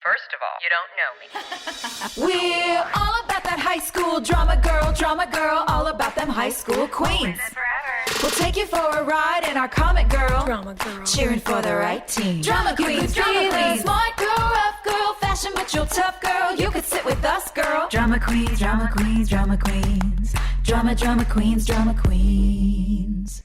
First of all, you don't know me. We're all about that high school drama girl, all about them high school queens. We'll take you for a ride in our comic girl, cheering for the right team. Drama queens, smart girl, rough girl, fashion but you're tough girl. You could sit with us, girl. Drama queens, drama queens, drama queens, drama queens, drama queens.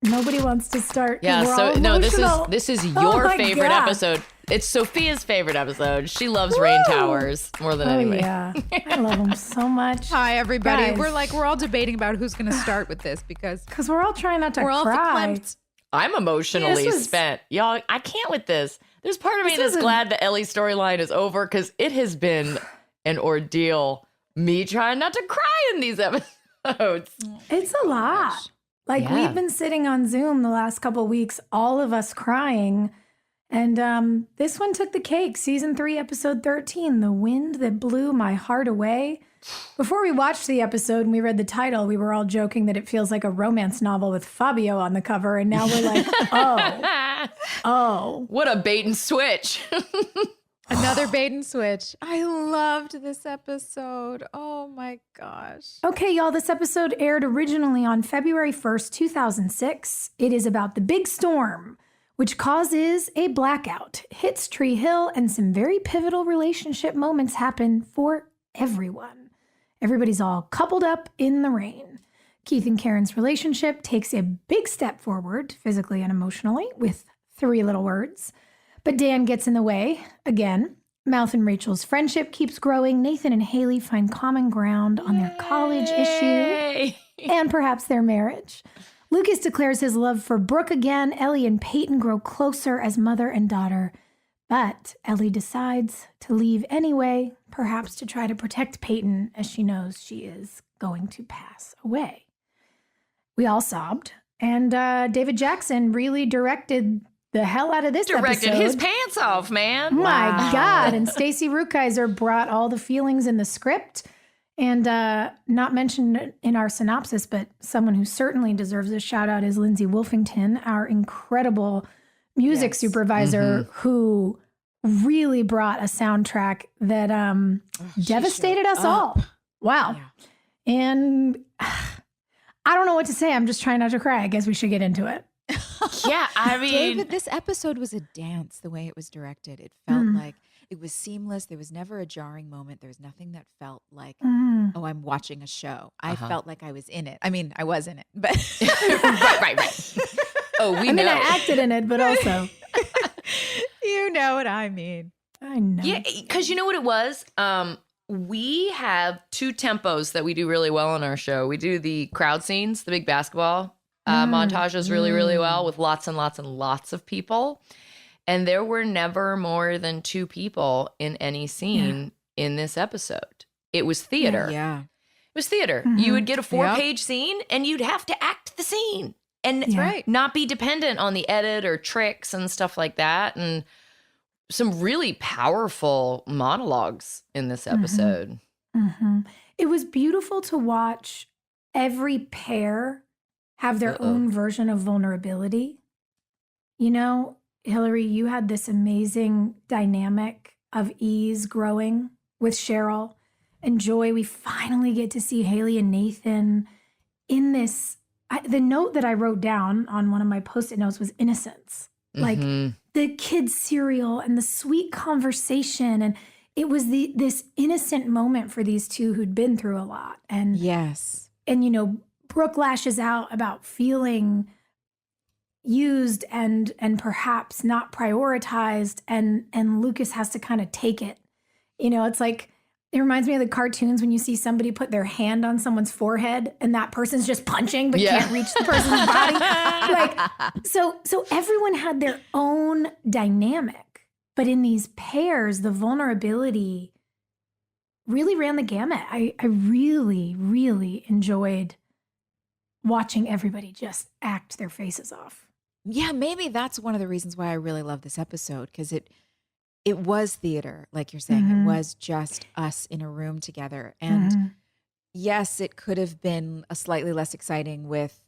Nobody wants to start. Yeah, so no, this is your favorite God. episode. It's Sophia's favorite episode. She loves Rain Towers more than anybody. Yeah, I love them so much. Hi, everybody. Guys. We're all debating about who's going to start with this because we're all trying not to we're all cry. verklempt. I'm emotionally spent. Y'all, I can't with this. There's part of me that's glad the Ellie storyline is over because it has been an ordeal. Me trying not to cry in these episodes. It's a lot. Like we've been sitting on Zoom the last couple of weeks, all of us crying. And this one took the cake. Season 3, episode 13, The Wind That Blew My Heart Away. Before we watched the episode and we read the title, we were all joking that it feels like a romance novel with Fabio on the cover. And now we're like, oh. What a bait and switch. Another bait and switch. I loved this episode. Oh my gosh. Okay, y'all, this episode aired originally on February 1st, 2006. It is about the big storm, which causes a blackout, hits Tree Hill, and some very pivotal relationship moments happen for everyone. Everybody's all coupled up in the rain. Keith and Karen's relationship takes a big step forward, physically and emotionally, with 3 little words. But Dan gets in the way, again. Mouth and Rachel's friendship keeps growing. Nathan and Haley find common ground on their college issue and perhaps their marriage. Lucas declares his love for Brooke again. Ellie and Peyton grow closer as mother and daughter. But Ellie decides to leave anyway, perhaps to try to protect Peyton as she knows she is going to pass away. We all sobbed. And David Jackson really directed the hell out of this Directed episode. his pants off, man. My God. And Stacey Rukeyser brought all the feelings in the script. And not mentioned in our synopsis, but someone who certainly deserves a shout out is Lindsay Wolfington, our incredible music supervisor who really brought a soundtrack that devastated us all. Wow. Yeah. And I don't know what to say. I'm just trying not to cry. I guess we should get into it. Yeah, I mean, David, this episode was a dance the way it was directed. It felt like it was seamless. There was never a jarring moment. There was nothing that felt like, oh, I'm watching a show. I felt like I was in it. I mean, I was in it, but right. Oh, we know. I mean, I acted in it, but also. You know what I mean. I know. Yeah, because you know what it was? We have 2 tempos that we do really well on our show. We do the crowd scenes, the big basketball montages really, really well with lots and lots and lots of people. And there were never more than 2 people in any scene in this episode. It was theater. Yeah. It was theater. You would get a 4-page scene and you'd have to act the scene and not be dependent on the edit or tricks and stuff like that. And some really powerful monologues in this episode. It was beautiful to watch every pair have their own version of vulnerability. You know, Hilarie, you had this amazing dynamic of ease growing with Cheryl and Joy. We finally get to see Haley and Nathan in this. The note that I wrote down on one of my Post-it notes was innocence. Like the kids' cereal and the sweet conversation. And it was this innocent moment for these 2 who'd been through a lot. And and, you know, Brooke lashes out about feeling used and perhaps not prioritized, and Lucas has to kind of take it. You know, it's like, it reminds me of the cartoons when you see somebody put their hand on someone's forehead and that person's just punching but can't reach the person's body. Like, so everyone had their own dynamic, but in these pairs, the vulnerability really ran the gamut. I really, really enjoyed watching everybody just act their faces off. Yeah, maybe that's one of the reasons why I really love this episode, because it was theater, like you're saying. It was just us in a room together. And yes, it could have been a slightly less exciting with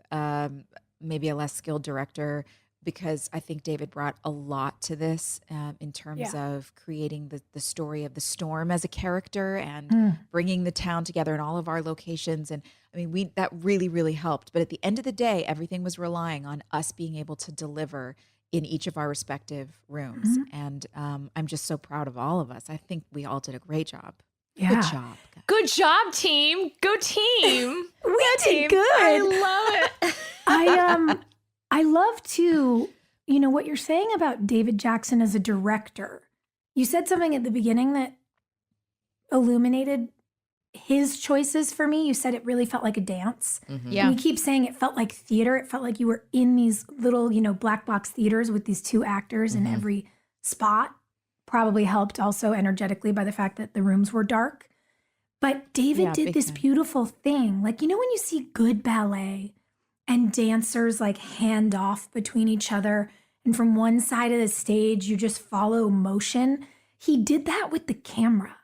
maybe a less skilled director, because I think David brought a lot to this in terms of creating the story of the storm as a character and bringing the town together in all of our locations. And I mean, that really, really helped. But at the end of the day, everything was relying on us being able to deliver in each of our respective rooms. And I'm just so proud of all of us. I think we all did a great job. Yeah. Good job. Good job, team. Go team. We did good. I love it. I love to, what you're saying about David Jackson as a director. You said something at the beginning that illuminated his choices for me. You said it really felt like a dance. Yeah. And you keep saying it felt like theater. It felt like you were in these little, black box theaters with these two actors in every spot. Probably helped also energetically by the fact that the rooms were dark. But David did this beautiful thing. Like, when you see good ballet and dancers like hand off between each other, and from one side of the stage, you just follow motion. He did that with the camera.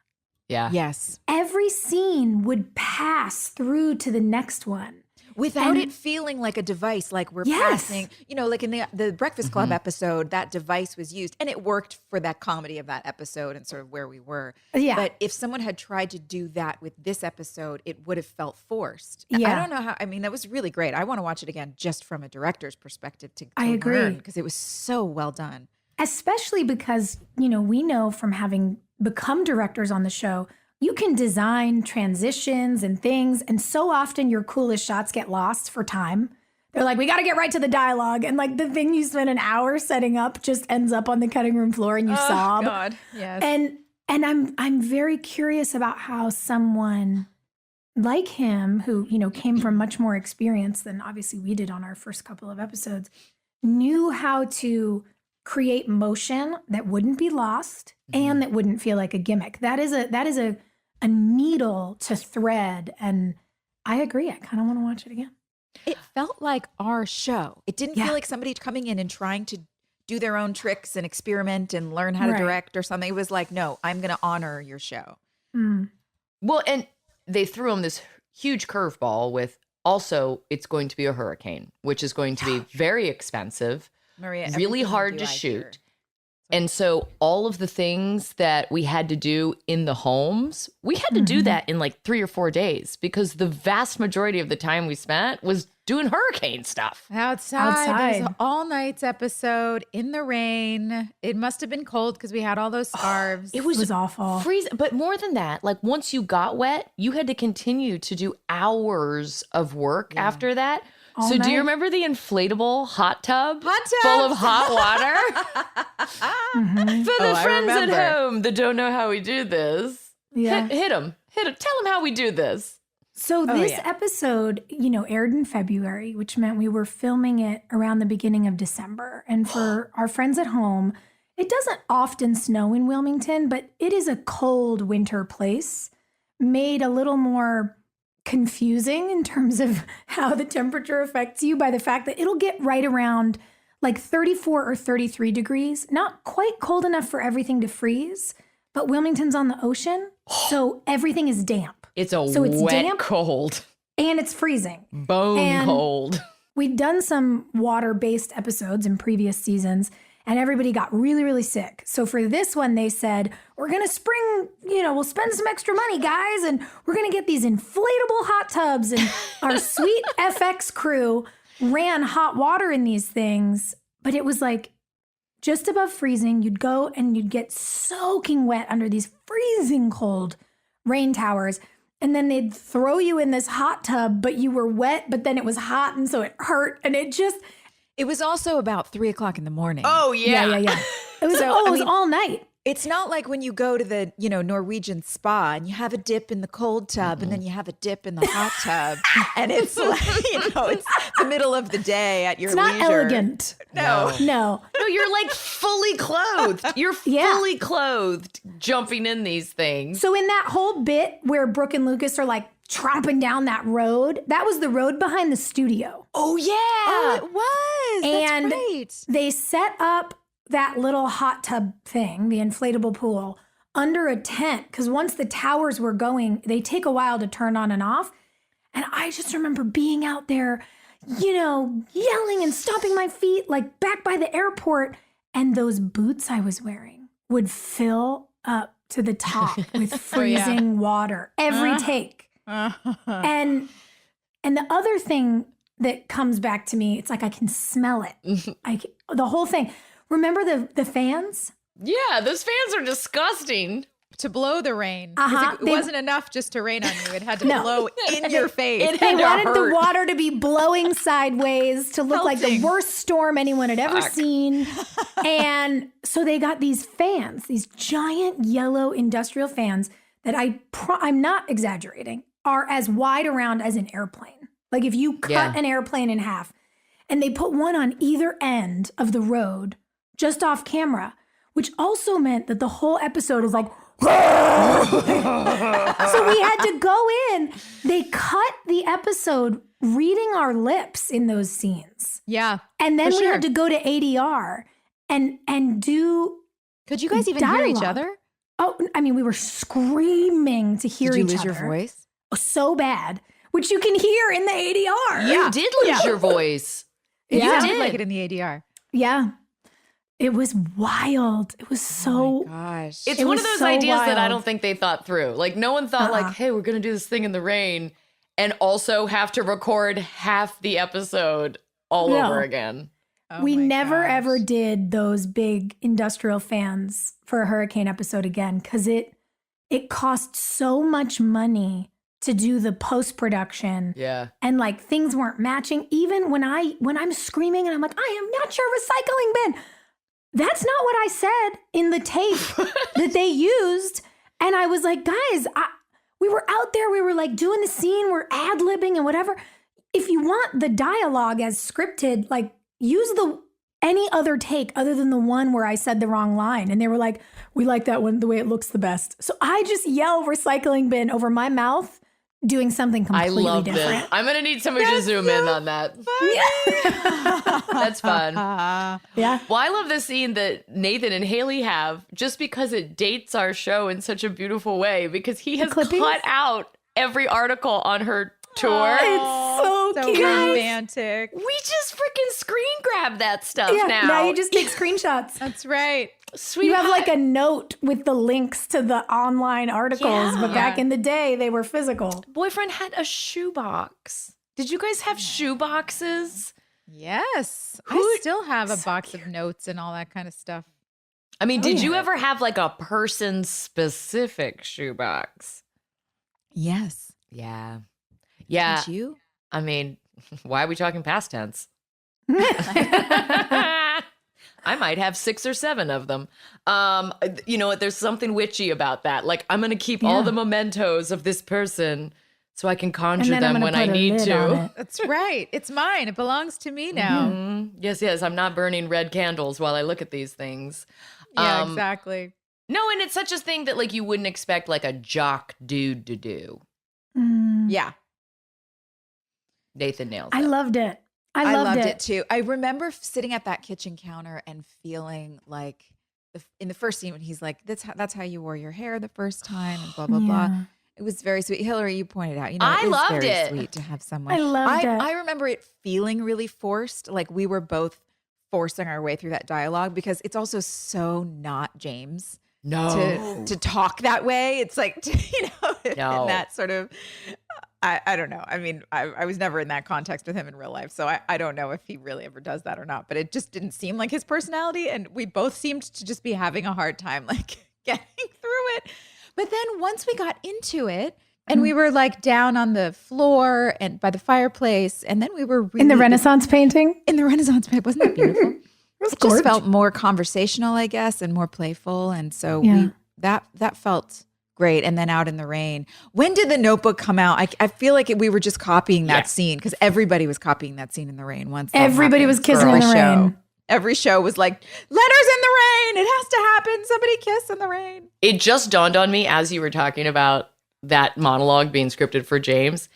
Yeah. Yes. Every scene would pass through to the next one. Without it feeling like a device, like we're passing, like in the Breakfast Club episode, that device was used and it worked for that comedy of that episode and sort of where we were. Yeah. But if someone had tried to do that with this episode, it would have felt forced. Yeah. I don't know how, that was really great. I want to watch it again just from a director's perspective to I agree. because it was so well done. Especially because, we know from having become directors on the show, you can design transitions and things. And so often your coolest shots get lost for time. They're like, we got to get right to the dialogue. And like the thing you spent an hour setting up just ends up on the cutting room floor and you sob. God, yes. And I'm very curious about how someone like him, who, came from much more experience than obviously we did on our first couple of episodes, knew how to create motion that wouldn't be lost and that wouldn't feel like a gimmick. That is a needle to thread. And I agree. I kind of want to watch it again. It felt like our show. It didn't feel like somebody coming in and trying to do their own tricks and experiment and learn how to direct or something. It was like, no, I'm going to honor your show. Well, and they threw him this huge curveball with also it's going to be a hurricane, which is going to be very expensive, Maria, really hard to shoot. And so all of the things that we had to do in the homes, we had to do that in like 3 or 4 days because the vast majority of the time we spent was doing hurricane stuff. Outside. It was an all nights episode in the rain. It must have been cold because we had all those scarves. It was awful. Freezing. But more than that, like once you got wet, you had to continue to do hours of work after that. All so night. Do you remember the inflatable hot tub full of hot water? For the friends at home that don't know how we do this, hit them. Tell them how we do this. So this episode, aired in February, which meant we were filming it around the beginning of December. And for our friends at home, it doesn't often snow in Wilmington, but it is a cold winter place, made a little more confusing in terms of how the temperature affects you by the fact that it'll get right around like 34 or 33 degrees, not quite cold enough for everything to freeze, but Wilmington's on the ocean, so everything is damp. It's wet damp cold. And it's freezing. Bone cold. We'd done some water-based episodes in previous seasons, and everybody got really, really sick. So for this one, they said, we're going to we'll spend some extra money, guys, and we're going to get these inflatable hot tubs. And our sweet FX crew ran hot water in these things, but it was like just above freezing. You'd go and you'd get soaking wet under these freezing cold rain towers. And then they'd throw you in this hot tub, but you were wet, but then it was hot. And so it hurt. And It was also about 3 o'clock in the morning. Oh, yeah. It was, it was all night. It's not like when you go to the, Norwegian spa and you have a dip in the cold tub and then you have a dip in the hot tub. And it's like, it's the middle of the day at your leisure. It's not elegant. No. No, you're like fully clothed. You're fully clothed jumping in these things. So in that whole bit where Brooke and Lucas are like tromping down that road, that was the road behind the studio. Oh, yeah. Oh, it was. And that's great. They set up that little hot tub thing, the inflatable pool, under a tent. Because once the towers were going, they take a while to turn on and off. And I just remember being out there, yelling and stomping my feet like back by the airport. And those boots I was wearing would fill up to the top with freezing water every take. And the other thing that comes back to me, it's like I can smell it. The whole thing. Remember the fans? Yeah, those fans are disgusting. To blow the rain. It wasn't enough just to rain on you. It had to blow in your face. They wanted the water to be blowing sideways to look like the worst storm anyone had ever seen. And so they got these fans, these giant yellow industrial fans that I'm not exaggerating, are as wide around as an airplane. Like if you cut an airplane in half, and they put one on either end of the road just off camera, which also meant that the whole episode is like, so we had to go in. They cut the episode reading our lips in those scenes. Yeah. And then we had to go to ADR and do Could you guys even hear each other? Oh, I mean, we were screaming to hear each other. Did you lose your voice? So bad, which you can hear in the ADR. You did lose your voice. You did like it in the ADR. Yeah. It was wild. It was so. Oh my gosh. It's one of those ideas that I don't think they thought through. Like no one thought like, hey, we're going to do this thing in the rain and also have to record half the episode all over again. We never ever did those big industrial fans for a hurricane episode again because it cost so much money to do the post-production. Yeah. And like things weren't matching. Even when I'm screaming and I'm like, I am not your recycling bin. That's not what I said in the tape that they used. And I was like, guys, we were out there. We were like doing the scene. We're ad-libbing and whatever. If you want the dialogue as scripted, like use any other take other than the one where I said the wrong line. And they were like, we like that one, the way it looks the best. So I just yell recycling bin over my mouth, doing something completely different. This. I'm going to need somebody to zoom in on that. That's fun. Yeah. Well, I love the scene that Nathan and Haley have just because it dates our show in such a beautiful way because he has cut out every article on her tour. It's so cute. Romantic. We just freaking screen grab that stuff now. Now you just take screenshots. That's right. Sweet. You have like a note with the links to the online articles, but back in the day, they were physical. Boyfriend had a shoebox. Did you guys have shoe boxes? Yes. I still have a box of notes and all that kind of stuff. I mean, did you ever have like a person-specific shoebox? Yes. Yeah. Yeah. Did you? I mean, why are we talking past tense? I might have 6 or 7 of them. You know what? There's something witchy about that. Like, I'm going to keep all the mementos of this person so I can conjure them when I need to. That's right. It's mine. It belongs to me now. Mm-hmm. Yes. I'm not burning red candles while I look at these things. Yeah, exactly. No, and it's such a thing that like you wouldn't expect like a jock dude to do. Yeah. Nathan nails it. I loved it. I loved it too. I remember sitting at that kitchen counter and feeling like in the first scene when he's like, that's how you wore your hair the first time and blah, blah, blah. It was very sweet. Hilarie, you pointed out, I loved very it. Sweet to have someone. I loved it. I remember it feeling really forced. Like we were both forcing our way through that dialogue because it's also so not James. No. To talk that way. It's like, in that sort of, I don't know. I mean, I was never in that context with him in real life. So I don't know if he really ever does that or not, but it just didn't seem like his personality. And we both seemed to just be having a hard time like getting through it. But then once we got into it and we were like down on the floor and by the fireplace, and then we were really in the Renaissance painting. In the Renaissance painting. Wasn't that beautiful? It gorgeous. just felt more conversational, I guess, and more playful. And so that felt great. And then out in the rain. When did the Notebook come out? I feel like we were just copying that scene because everybody was copying that scene in the rain. Once everybody was kissing in the rain. Every show was like, letters in the rain. It has to happen. Somebody kiss in the rain. It just dawned on me as you were talking about that monologue being scripted for James.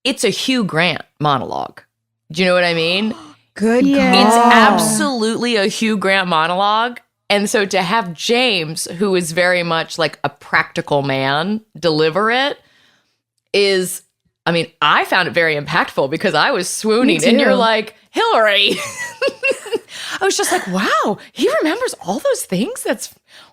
It's a Hugh Grant monologue. Do you know what I mean? Good call. It's absolutely a Hugh Grant monologue. And so to have James, who is very much like a practical man, deliver it is I mean, I found it very impactful because I was swooning, Me and you're too. like, Hilarie. I was just like, wow, he remembers all those things?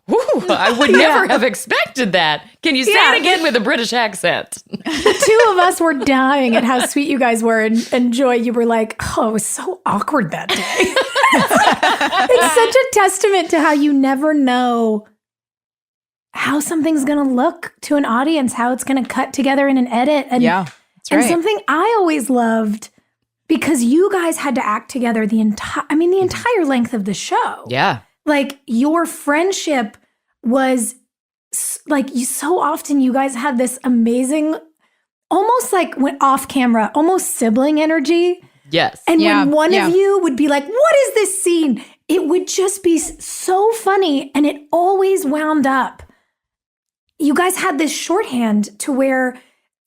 I would never have expected that. Can you say it again with a British accent? The two of us were dying at how sweet you guys were. And Joy, you were like, oh, it was so awkward that day. It's such a testament to how you never know how something's going to look to an audience, how it's going to cut together in an edit. And, That's right. and something I always loved, because you guys had to act together the entire length of the show. Yeah. Like, your friendship was like, so often you guys had this amazing, almost like when off camera, almost sibling energy. Yes. And when one of you would be like, what is this scene? It would just be so funny. And it always wound up. You guys had this shorthand to where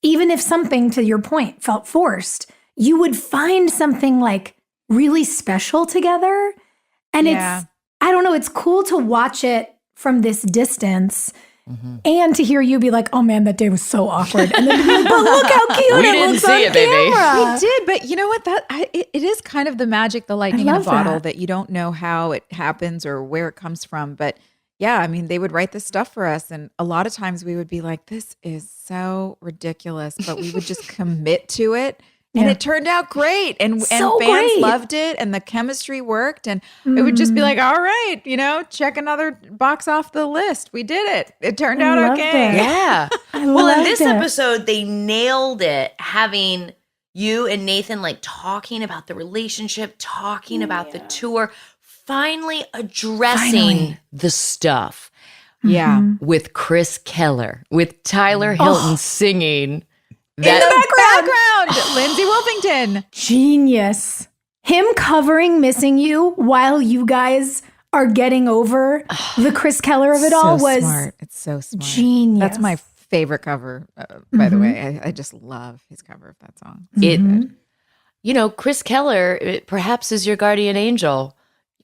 even if something, to your point, felt forced, you would find something like really special together. And it's, I don't know, it's cool to watch it from this distance and to hear you be like, oh man, that day was so awkward. And then to be like, but look how cute We it didn't looks see on it, baby. camera. We did, but you know what? It is kind of the magic, the lightning in a love bottle, that. that you don't know how it happens or where it comes from. But yeah, I mean, they would write this stuff for us, and a lot of times we would be like, "This is so ridiculous," but we would just commit to it, and it turned out great, and So fans great. loved it, and the chemistry worked, and it would just be like, "All right, check another box off the list. We did it. It turned out loved okay." it. Yeah. I Well, in loved this it. episode, they nailed it, having you and Nathan like talking about the relationship, talking about the tour, finally addressing The stuff Yeah. with Chris Keller, with Tyler Hilton singing. In the background, Lindsay Wolfington. Genius. Him covering Missing You while you guys are getting over the Chris Keller of it all was smart. It's so smart. genius. That's my favorite cover, by the way. I just love his cover of that song. Chris Keller perhaps is your guardian angel.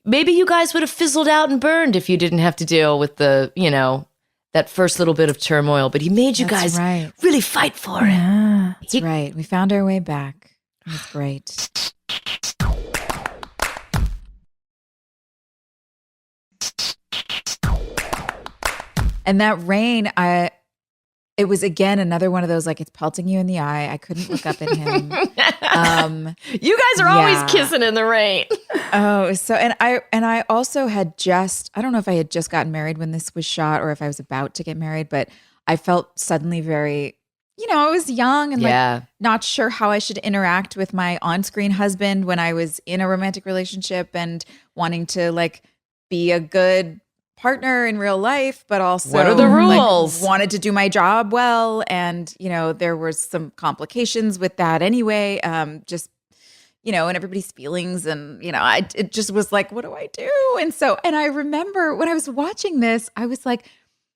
Maybe you guys would have fizzled out and burned if you didn't have to deal with the, that first little bit of turmoil. But he made you That's guys right. really fight for it. Yeah. That's right. We found our way back. It was great. And that rain, it was again another one of those, like, it's pelting you in the eye. I couldn't look up at him. You guys are always Yeah. kissing in the rain. Oh, so and I also had I don't know if I had just gotten married when this was shot or if I was about to get married, but I felt suddenly very, I was young and like not sure how I should interact with my on-screen husband when I was in a romantic relationship, and wanting to like be a good partner in real life, but also What are the rules? wanted to do my job well, and there was some complications with that anyway. Just and everybody's feelings, and it just was like, what do I do? And I remember when I was watching this, I was like,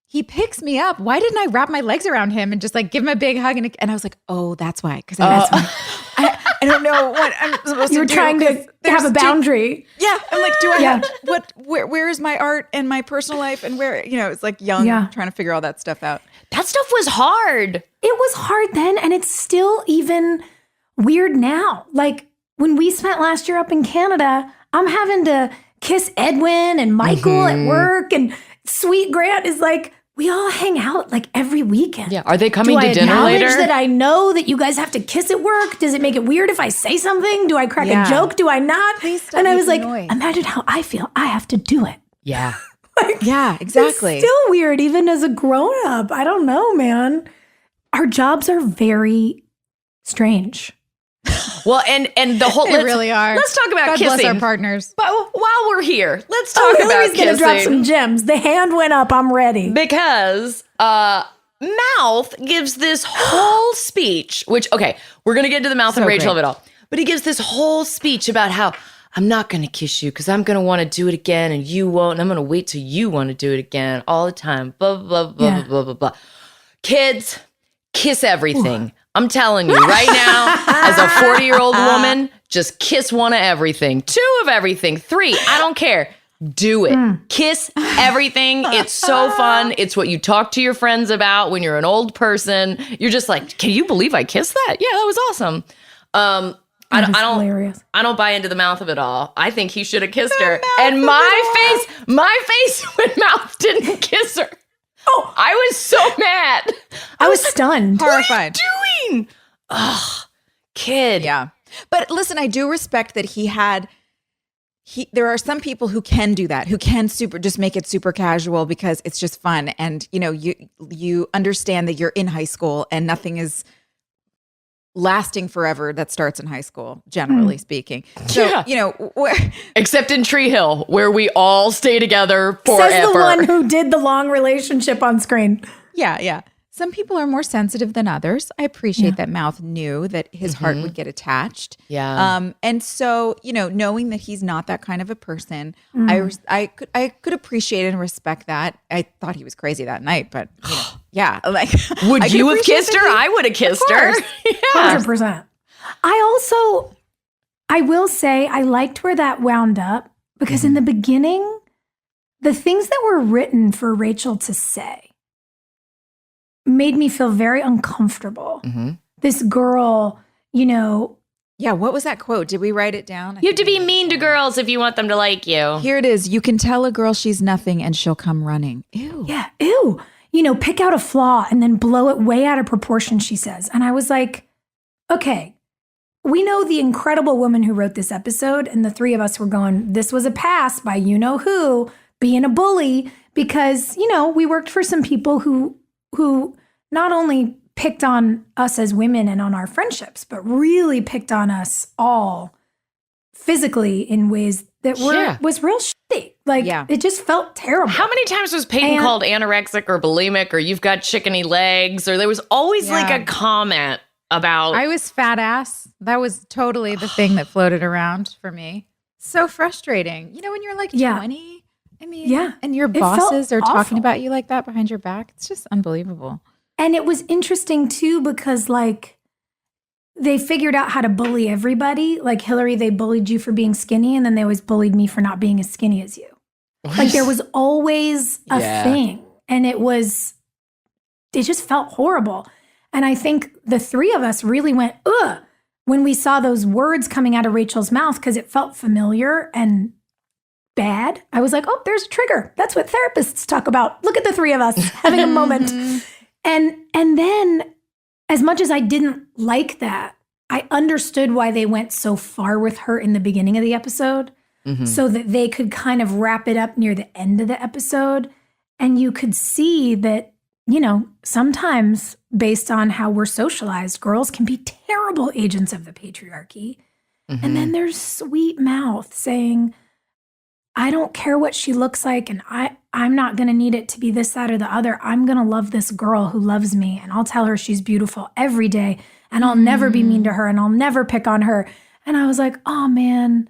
he picks me up. Why didn't I wrap my legs around him and just like give him a big hug? And I was like, oh, that's why. Because I don't know what I'm supposed to do. You were trying to have a boundary. Yeah. I'm like, do I have where is my art and my personal life, and where, it's like young, trying to figure all that stuff out. That stuff was hard. It was hard then, and it's still even weird now. Like, when we spent last year up in Canada, I'm having to kiss Edwin and Michael at work, and Sweet Grant is like, we all hang out like every weekend. Yeah. Are they coming Do to I dinner acknowledge later? that I know that you guys have to kiss at work? Does it make it weird if I say something? Do I crack a joke? Do I not? Please stop and I was like, making noise. imagine how I feel. I have to do it. Yeah. Yeah, exactly. It's still weird, even as a grown-up. I don't know, man. Our jobs are very strange. Well, and the whole They really are. Let's talk about God kissing. bless our partners. But while we're here, let's talk about Hilarie's gonna drop kissing. some gems. The hand went up. I'm ready. Because Mouth gives this whole speech, which, okay, we're going to get into the Mouth and Rachel of it all. But he gives this whole speech about how I'm not going to kiss you because I'm going to want to do it again and you won't. And I'm going to wait till you want to do it again all the time. Blah, blah, blah, blah, blah, blah, blah. Kids, kiss everything. I'm telling you right now, as a 40-year-old woman, just kiss one of everything, 2 of everything, 3, I don't care. Do it. Kiss everything. It's so fun. It's what you talk to your friends about when you're an old person. You're just like, can you believe I kissed that? Yeah, that was awesome. Hilarious. I don't buy into the mouth of it all. I think he should have kissed her. And my face when Mouth didn't kiss her. Oh, I was so mad. I was stunned. Horrified. What are you doing? Ugh, kid. Yeah. But listen, I do respect that there are some people who can do that, who can just make it super casual because it's just fun. And, you understand that you're in high school and nothing is lasting forever that starts in high school, generally speaking. So, except in Tree Hill, where we all stay together forever. Says the one who did the long relationship on screen. Yeah. Some people are more sensitive than others. I appreciate that Mouth knew that his heart would get attached. Yeah. And so, knowing that he's not that kind of a person, I could appreciate and respect that. I thought he was crazy that night, but yeah. Like, would you have kissed her? I would have kissed her. Yeah. 100%. I will say I liked where that wound up because in the beginning, the things that were written for Rachel to say made me feel very uncomfortable. This girl, Yeah, what was that quote? Did we write it down? You have to be mean to girls if you want them to like you. Here it is. You can tell a girl she's nothing and she'll come running. Ew. Yeah, ew. Pick out a flaw and then blow it way out of proportion, she says. And I was like, okay, we know the incredible woman who wrote this episode, and the three of us were going, this was a pass by you-know-who being a bully because, we worked for some people who not only picked on us as women and on our friendships, but really picked on us all physically in ways that was real shitty. Like, it just felt terrible. How many times was Peyton called anorexic or bulimic or you've got chickeny legs? Or there was always like a comment about... I was fat ass. That was totally the thing that floated around for me. So frustrating. When you're like 20... I mean, and your bosses are talking about you like that behind your back. It's just unbelievable. And it was interesting too, because they figured out how to bully everybody. Like Hilarie, they bullied you for being skinny. And then they always bullied me for not being as skinny as you. Like there was always a thing. And it just felt horrible. And I think the three of us really went, ugh, when we saw those words coming out of Rachel's mouth, because it felt familiar and bad. I was like, oh, there's a trigger. That's what therapists talk about. Look at the three of us having a moment. And then as much as I didn't like that, I understood why they went so far with her in the beginning of the episode so that they could kind of wrap it up near the end of the episode. And you could see that, sometimes based on how we're socialized, girls can be terrible agents of the patriarchy. And then there's sweet Mouth saying, I don't care what she looks like, and I'm not going to need it to be this, that, or the other. I'm going to love this girl who loves me, and I'll tell her she's beautiful every day, and I'll never be mean to her, and I'll never pick on her. And I was like, oh, man,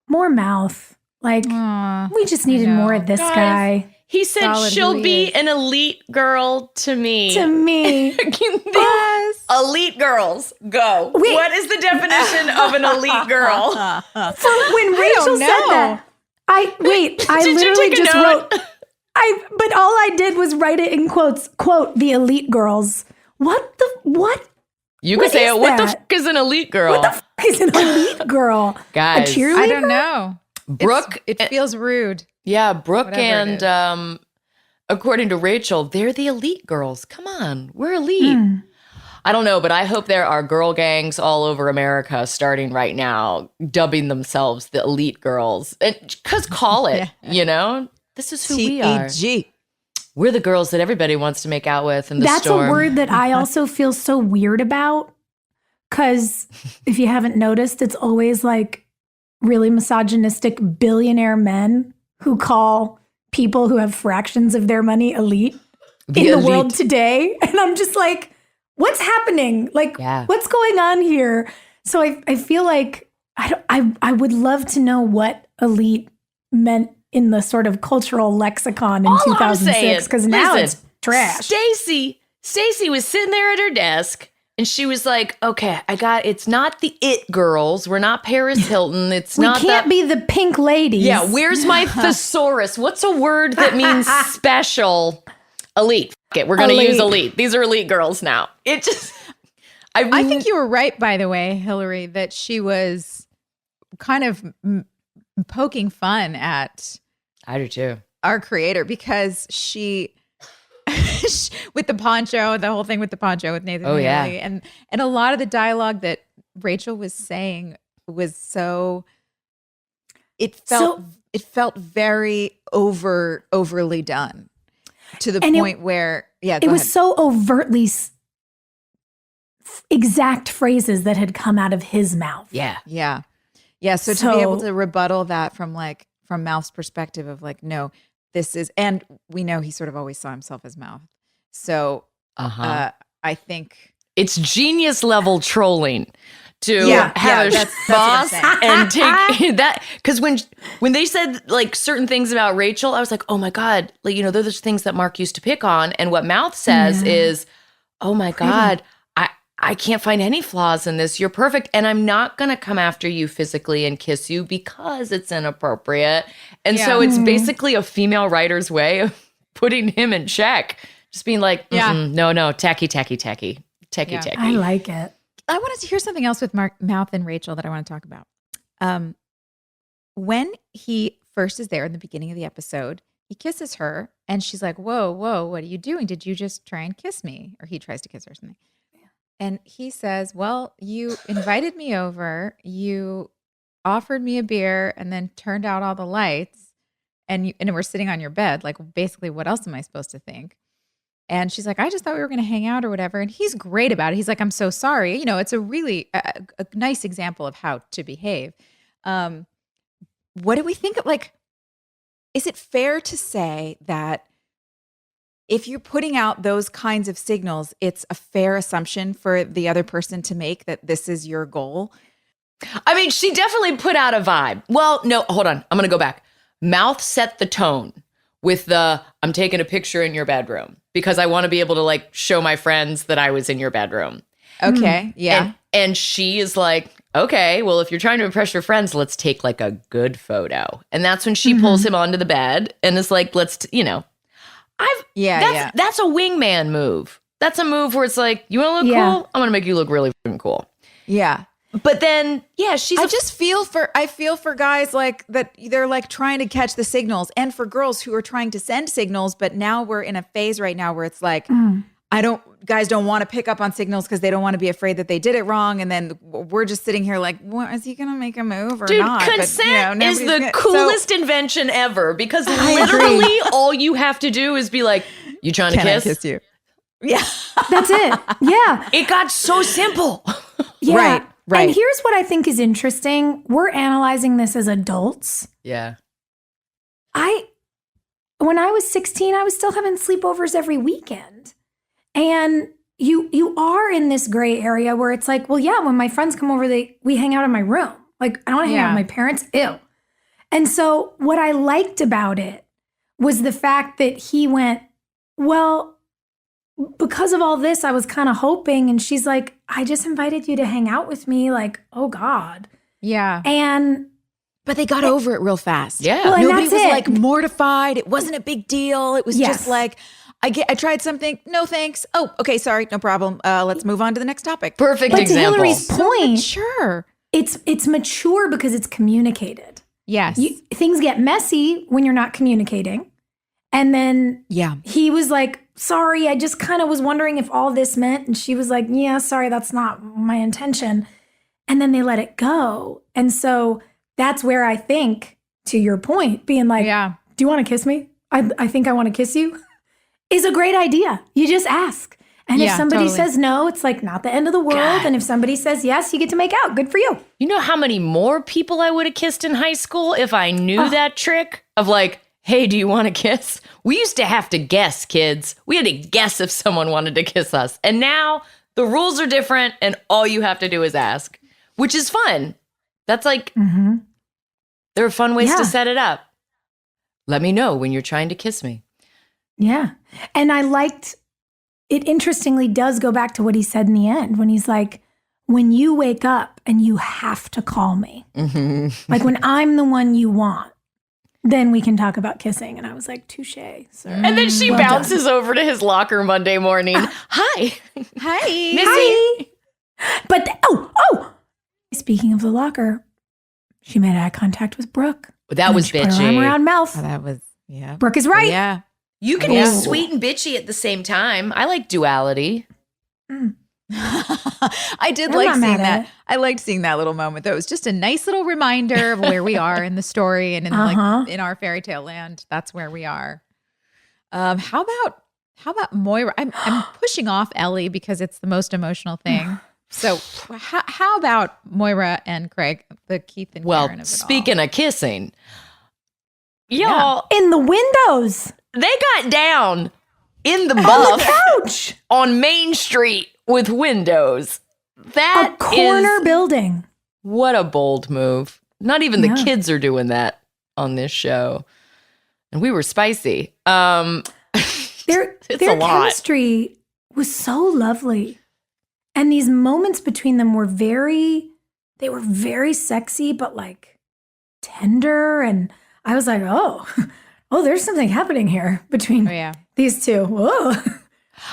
more Mouth. Like, we just needed more of this guy. He said she'll be an elite girl to me. To me. Yes. Elite girls, go. Wait. What is the definition of an elite girl? When Rachel said that, I literally just wrote, but all I did was write it in quotes, quote, the elite girls. What? You could say, what the fuck is an elite girl? What the fuck is an elite girl? Guys. A cheerleader? I don't know. Brooke. It feels rude. Yeah, Brooke and according to Rachel, they're the elite girls. Come on, we're elite. I don't know, but I hope there are girl gangs all over America starting right now, dubbing themselves the elite girls. Because call it, this is who we are. We're the girls that everybody wants to make out with in the storm. That's a word that I also feel so weird about. Because if you haven't noticed, it's always like really misogynistic billionaire men who call people who have fractions of their money elite in the world today. And I'm just like, what's happening? Like, what's going on here? So I feel like I would love to know what elite meant in the sort of cultural lexicon in 2006, because now it's trash. Stacy was sitting there at her desk And she was like, okay, it's not the It girls. We're not Paris Hilton. It's We not can't be the pink ladies. Yeah, where's my thesaurus? What's a word that means special? Elite. Okay, we're going to use elite. These are elite girls now. It just... I think you were right, by the way, Hilarie, that she was kind of poking fun at... I do too. Our creator, because she... with the poncho, the whole thing with the poncho with Nathan and Haley, and a lot of the dialogue that Rachel was saying was so it felt very overly done to the point where it was so overtly exact phrases that had come out of his mouth. Yeah. So to be able to rebuttal that from Mouth's perspective of like, no, this is, and we know he sort of always saw himself as Mouth. So I think it's genius level trolling to have a boss and take that. Because when they said like certain things about Rachel, I was like, oh my God, like, you know, those things that Mark used to pick on. And what Mouth says is, oh my God, I can't find any flaws in this. You're perfect. And I'm not going to come after you physically and kiss you because it's inappropriate. And so it's basically a female writer's way of putting him in check. Just being like, no, tacky. I like it. I wanted to hear something else with Mouth and Rachel that I want to talk about. When he first is there in the beginning of the episode, he kisses her and she's like, whoa, what are you doing? Did you just try and kiss me? Or he tries to kiss her or something. And he says, well, you invited me over, you offered me a beer and then turned out all the lights and we're sitting on your bed. Like, basically, what else am I supposed to think? And she's like, I just thought we were going to hang out or whatever. And he's great about it. He's like, I'm so sorry. You know, it's a really a nice example of how to behave. What do we think of, like, is it fair to say that if you're putting out those kinds of signals, it's a fair assumption for the other person to make that this is your goal? I mean, she definitely put out a vibe. Well, no, hold on. I'm going to go back. Mouth set the tone with I'm taking a picture in your bedroom because I want to be able to like show my friends that I was in your bedroom. Okay. Yeah. And she is like, okay, well, if you're trying to impress your friends, let's take like a good photo. And that's when she pulls him onto the bed and is like, let's, you know. That's a wingman move. That's a move where it's like, you want to look cool? I'm going to make you look really fucking cool. Yeah. But then, I feel for guys like that. They're like trying to catch the signals, and for girls who are trying to send signals. But now we're in a phase right now where it's like, guys don't want to pick up on signals because they don't want to be afraid that they did it wrong. And then we're just sitting here like, well, is he going to make a move or not? Consent is the coolest invention ever because literally all you have to do is be like, you trying to kiss? I kiss you? Yeah. That's it. Yeah. It got so simple. Yeah. Right. And here's what I think is interesting. We're analyzing this as adults. Yeah. When I was 16, I was still having sleepovers every weekend. And you are in this gray area where it's like, well, yeah, when my friends come over, we hang out in my room. Like, I don't want to hang out with my parents. Ew. And so what I liked about it was the fact that he went, well, because of all this, I was kind of hoping. And she's like, I just invited you to hang out with me. Like, oh God. Yeah. But they got over it real fast. Yeah. Well, nobody was like mortified. It wasn't a big deal. It was just like, I tried something. No, thanks. Oh, okay. Sorry. No problem. Let's move on to the next topic. Perfect but example. To Hilarie's point, sure. It's mature because it's communicated. Yes. Things get messy when you're not communicating. And then he was like, sorry, I just kind of was wondering if all this meant. And she was like, yeah, sorry, that's not my intention. And then they let it go. And so that's where I think, to your point, being like, do you want to kiss me? I think I want to kiss you is a great idea. You just ask. And if somebody says no, it's like not the end of the world. God. And if somebody says yes, you get to make out. Good for you. You know how many more people I would have kissed in high school if I knew that trick of like, hey, do you want to kiss? We used to have to guess, kids. We had to guess if someone wanted to kiss us. And now the rules are different and all you have to do is ask, which is fun. That's like, there are fun ways to set it up. Let me know when you're trying to kiss me. Yeah. And I liked it interestingly does go back to what he said in the end when he's like, when you wake up and you have to call me, like when I'm the one you want, then we can talk about kissing. And I was like, touche, sir. And then she bounces over to his locker Monday morning. Hi. Hi. Missy. But, speaking of the locker, she made eye contact with Brooke. That And was she put her arm bitchy. around mouth. Oh, that was, yeah. Brooke is right. Yeah. You can Yeah. be sweet and bitchy at the same time. I like duality. I did I'm like not seeing mad at that. it. I liked seeing that little moment. That was just a nice little reminder of where we are in the story and in like in our fairy tale land. That's where we are. How about Moira? I'm pushing off Ellie because it's the most emotional thing. So how about Moira and Craig, the Keith and Well, Karen of it speaking all? of kissing, y'all, In the windows. they got down in the On buff the couch. on Main Street with windows. That A corner is- building. what a bold move. Not even the Yeah. kids are doing that on this show. And we were spicy. Their It's a lot. chemistry was so lovely. And these moments between them were very sexy, but like tender. And I was like, oh, there's something happening here between Oh, yeah. these two. Whoa.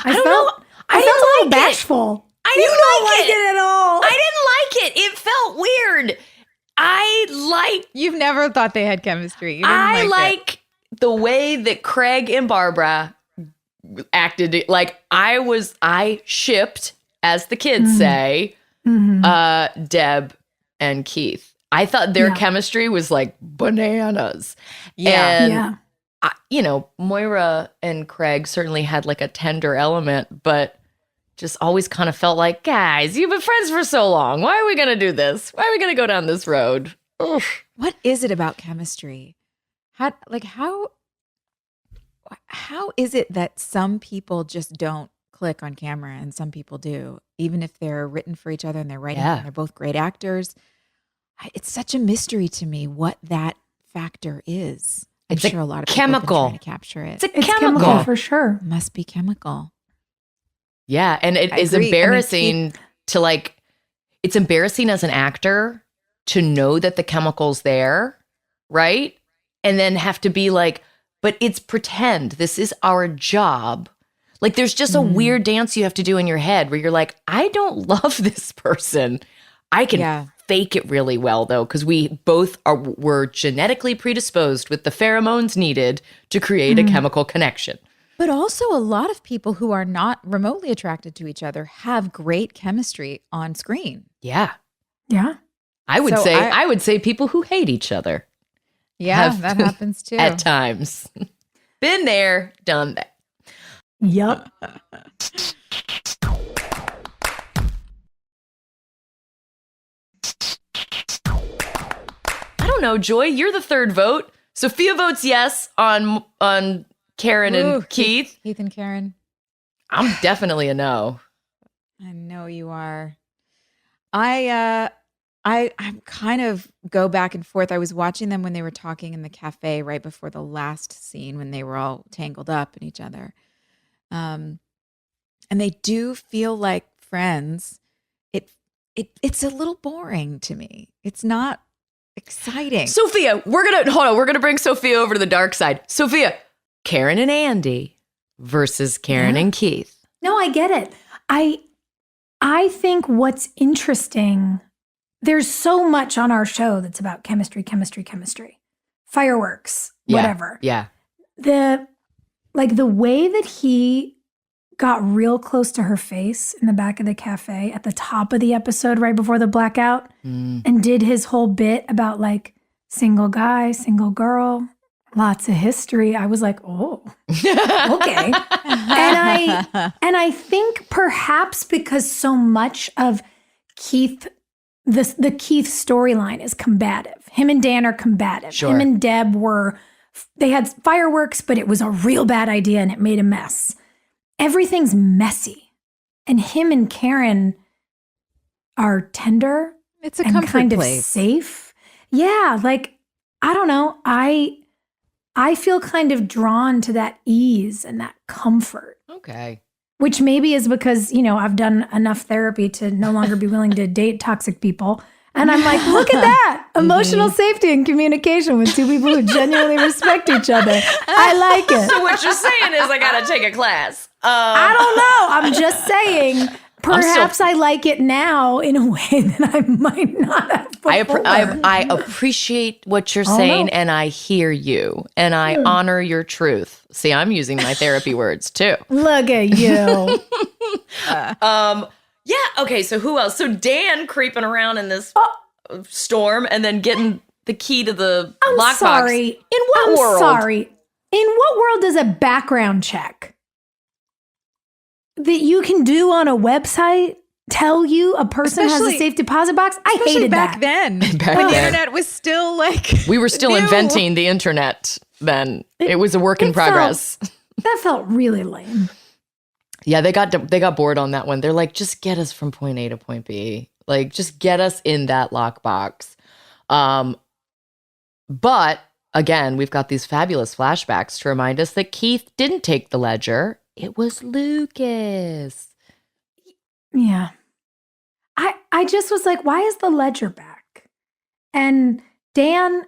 I don't know. I felt a didn't little like it. bashful. I You didn't don't like like it. it at all. I didn't like it. It felt weird. You've never thought they had chemistry. You didn't I it. like the way that Craig and Barbara acted. Like I shipped, as the kids say, Deb and Keith. I thought their Yeah. chemistry was like bananas. Yeah. And Yeah. Moira and Craig certainly had like a tender element, but just always kind of felt like, guys, you've been friends for so long. Why are we going to do this? Why are we going to go down this road? Ugh. What is it about chemistry? How is it that some people just don't click on camera and some people do, even if they're written for each other and they're writing Yeah. and they're both great actors? It's such a mystery to me what that factor is. I'm It's a sure a lot of chemical. people have been trying to capture it. It's a It's chemical. chemical for sure. Must be chemical. Yeah, and it I is agree. And then embarrassing to like, it's embarrassing as an actor to know that the chemical's there, right? And then have to be like, but it's pretend. This is our job. Like there's just a weird dance you have to do in your head where you're like, I don't love this person. I can fake it really well though, because we both were genetically predisposed with the pheromones needed to create a chemical connection. But also a lot of people who are not remotely attracted to each other have great chemistry on screen. Yeah. Yeah. I would So say I- I would say people who hate each other Yeah, Have- that happens too. at times. Been there, done that. Yup. I don't know, Joy, you're the third vote. Sophia votes yes on Karen Ooh, and Keith. Keith and Karen. I'm definitely a no. I know you are. I kind of go back and forth. I was watching them when they were talking in the cafe right before the last scene when they were all tangled up in each other. And they do feel like friends. It's a little boring to me. It's not exciting. Sophia, we're gonna bring Sophia over to the dark side. Sophia, Karen and Andy versus Karen and Keith. No, I get it. I think what's interesting, there's so much on our show that's about chemistry, fireworks, whatever. Yeah. The way that he got real close to her face in the back of the cafe at the top of the episode right before the blackout and did his whole bit about like single guy, single girl, lots of history. I was like, oh, okay. And I think perhaps because so much of Keith, the Keith storyline is combative. Him and Dan are combative. Sure. Him and Deb they had fireworks, but it was a real bad idea and it made a mess. Everything's messy. And him and Karen are tender It's a and comfort kind place. of safe. Yeah, like, I don't know. I feel kind of drawn to that ease and that comfort. Okay. which maybe is because, I've done enough therapy to no longer be willing to date toxic people. And I'm like, look at that. Emotional safety and communication with two people who genuinely respect each other. I like it. So what you're saying is I got to take a class. I don't know. I'm just saying, perhaps I like it now in a way that I might not have before. I appreciate what you're saying, and I hear you, and I honor your truth. See, I'm using my therapy words too. Look at you. Yeah. Okay. So who else? So Dan creeping around in this storm, and then getting the key to the lockbox. Sorry. In what world? Sorry. In what world does a background check that you can do on a website tell you a person has a safe deposit box? I hated back that. then. When the internet was still like We were still inventing the internet then. It was a work in progress. That felt really lame. Yeah, they got bored on that one. They're like, just get us from point A to point B. Like, just get us in that lockbox. But again, we've got these fabulous flashbacks to remind us that Keith didn't take the ledger. It was Lucas. Yeah. I just was like, why is the ledger back? And Dan,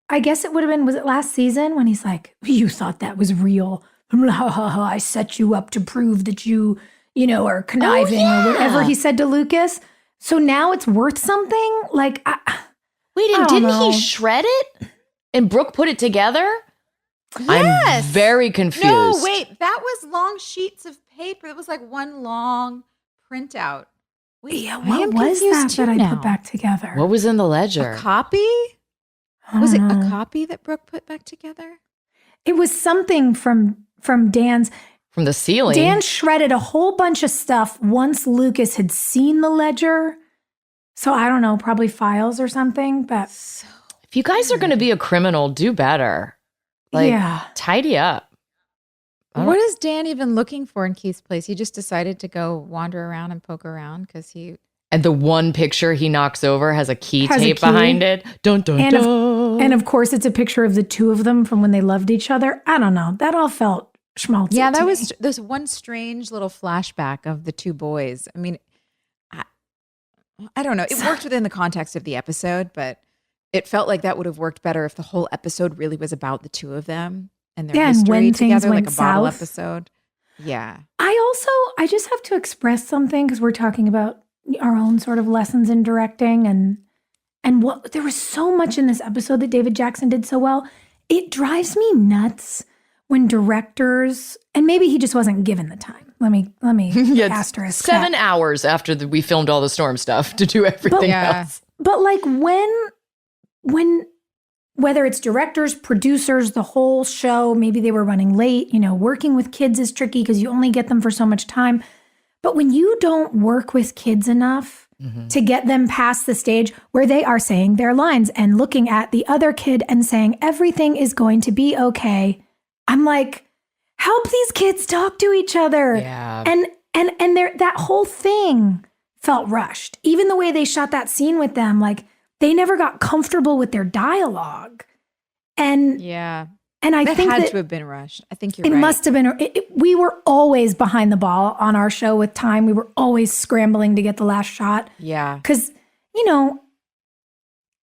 I guess it would have been, was it last season when he's like, you thought that was real. I set you up to prove that you are conniving or whatever he said to Lucas. So now it's worth something? Like, Wait, and didn't he shred it? And Brooke put it together? Yes. I'm very confused. No, wait, that was long sheets of paper. It was like one long printout. Wait, yeah, what was that I put back together? What was in the ledger? A copy? Was it a copy that Brooke put back together? It was something from Dan's. From the ceiling. Dan shredded a whole bunch of stuff once Lucas had seen the ledger. So I don't know, probably files or something. But if you guys are going to be a criminal, do better. Like, tidy up. What is Dan even looking for in Keith's place? He just decided to go wander around and poke around because he... And the one picture he knocks over has a key tape behind it. Dun, dun, dun. And of course, it's a picture of the two of them from when they loved each other. I don't know. That all felt schmaltzy. Yeah, there's one strange little flashback of the two boys. I mean, I don't know. It worked within the context of the episode, but it felt like that would have worked better if the whole episode really was about the two of them and their history together, like a bottle episode. Yeah. I just have to express something because we're talking about our own sort of lessons in directing and what there was so much in this episode that David Jackson did so well. It drives me nuts when directors, and maybe he just wasn't given the time. Let me asterisk 7 hours after we filmed all the storm stuff to do everything else. But like when whether it's directors, producers, the whole show, maybe they were running late, working with kids is tricky because you only get them for so much time. But when you don't work with kids enough to get them past the stage where they are saying their lines and looking at the other kid and saying everything is going to be okay, I'm like, help these kids talk to each other. Yeah. And that whole thing felt rushed. Even the way they shot that scene with them, like they never got comfortable with their dialogue. And I think had that to have been rushed. I think you're right. It must have been. We were always behind the ball on our show with time. We were always scrambling to get the last shot. Yeah. Because,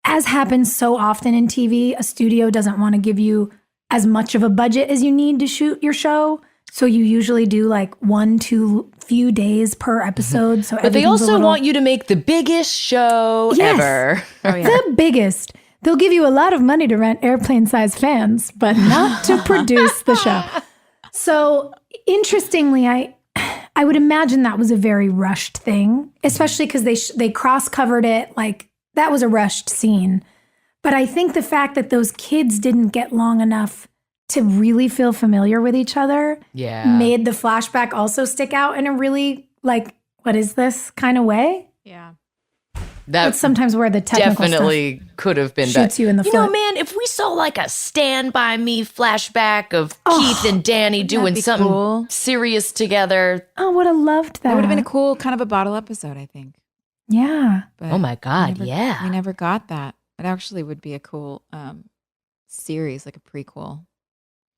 as happens so often in TV, a studio doesn't want to give you as much of a budget as you need to shoot your show. So you usually do like 1-2 few days per episode. So but they also want you to make the biggest show ever. Oh, yeah. The biggest. They'll give you a lot of money to rent airplane-sized fans, but not to produce the show. So interestingly, I would imagine that was a very rushed thing, especially because they cross-covered it. Like that was a rushed scene. But I think the fact that those kids didn't get long enough to really feel familiar with each other made the flashback also stick out in a really like, what is this kind of way? Yeah. That's sometimes where the technical definitely stuff could have been shoots you in the foot. Man, if we saw like a Stand By Me flashback of Keith and Danny doing something serious together. Oh, would have loved that. That would have been a cool kind of a bottle episode, I think. Yeah. But oh my God, we never got that. It actually would be a cool series, like a prequel.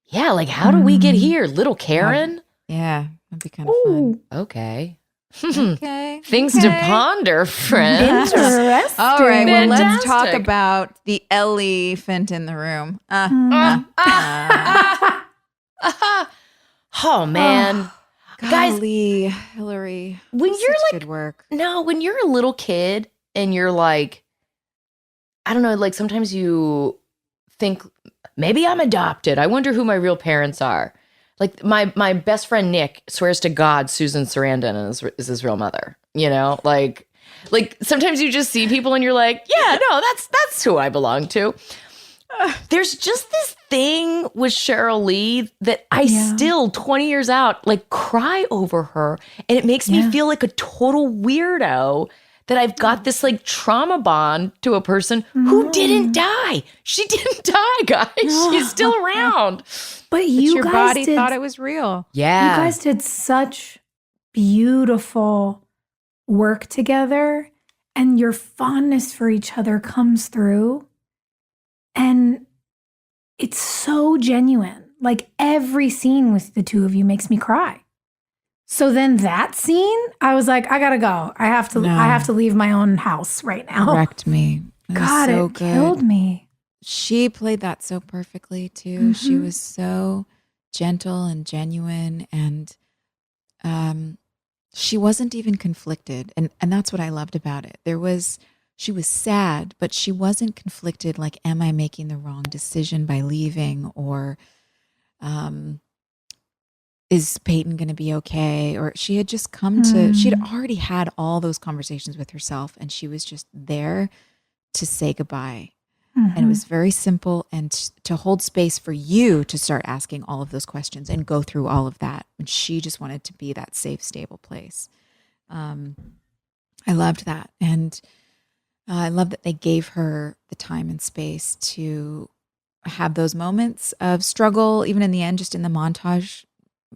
Yeah, like how do we get here? Little Karen? Yeah. That'd be kind of fun. Okay. Okay. Things to ponder, friends. Interesting. All right. Well, let's talk Fantastic. about the elephant in the room. Oh man. Guys, Golly, Hilarie. when you're such like good work. no, when you're a little kid and you're like, I don't know, like sometimes you think maybe I'm adopted. I wonder who my real parents are. Like my best friend Nick swears to God Susan Sarandon is his real mother. You know, like sometimes you just see people and you're like, yeah, no, that's who I belong to. There's just this thing with Cheryl Lee that I still 20 years out like cry over her, and it makes me feel like a total weirdo that I've got this like trauma bond to a person who didn't die. She didn't die, guys. She's still around. But you your guys body did, thought it was real. Yeah. you guys did such beautiful work together, and your fondness for each other comes through. And it's so genuine. Like every scene with the two of you makes me cry. So then that scene, I was like, I gotta go. I have to leave my own house right now. Wrecked me. It was God, so it good. killed me. She played that so perfectly too. She was so gentle and genuine, and she wasn't even conflicted. And that's what I loved about it. She was sad, but she wasn't conflicted like, am I making the wrong decision by leaving? Or is Peyton going to be okay? Or she had just she'd already had all those conversations with herself, and she was just there to say goodbye. And it was very simple, and to hold space for you to start asking all of those questions and go through all of that. And she just wanted to be that safe, stable place. I loved that. And I love that they gave her the time and space to have those moments of struggle, even in the end, just in the montage,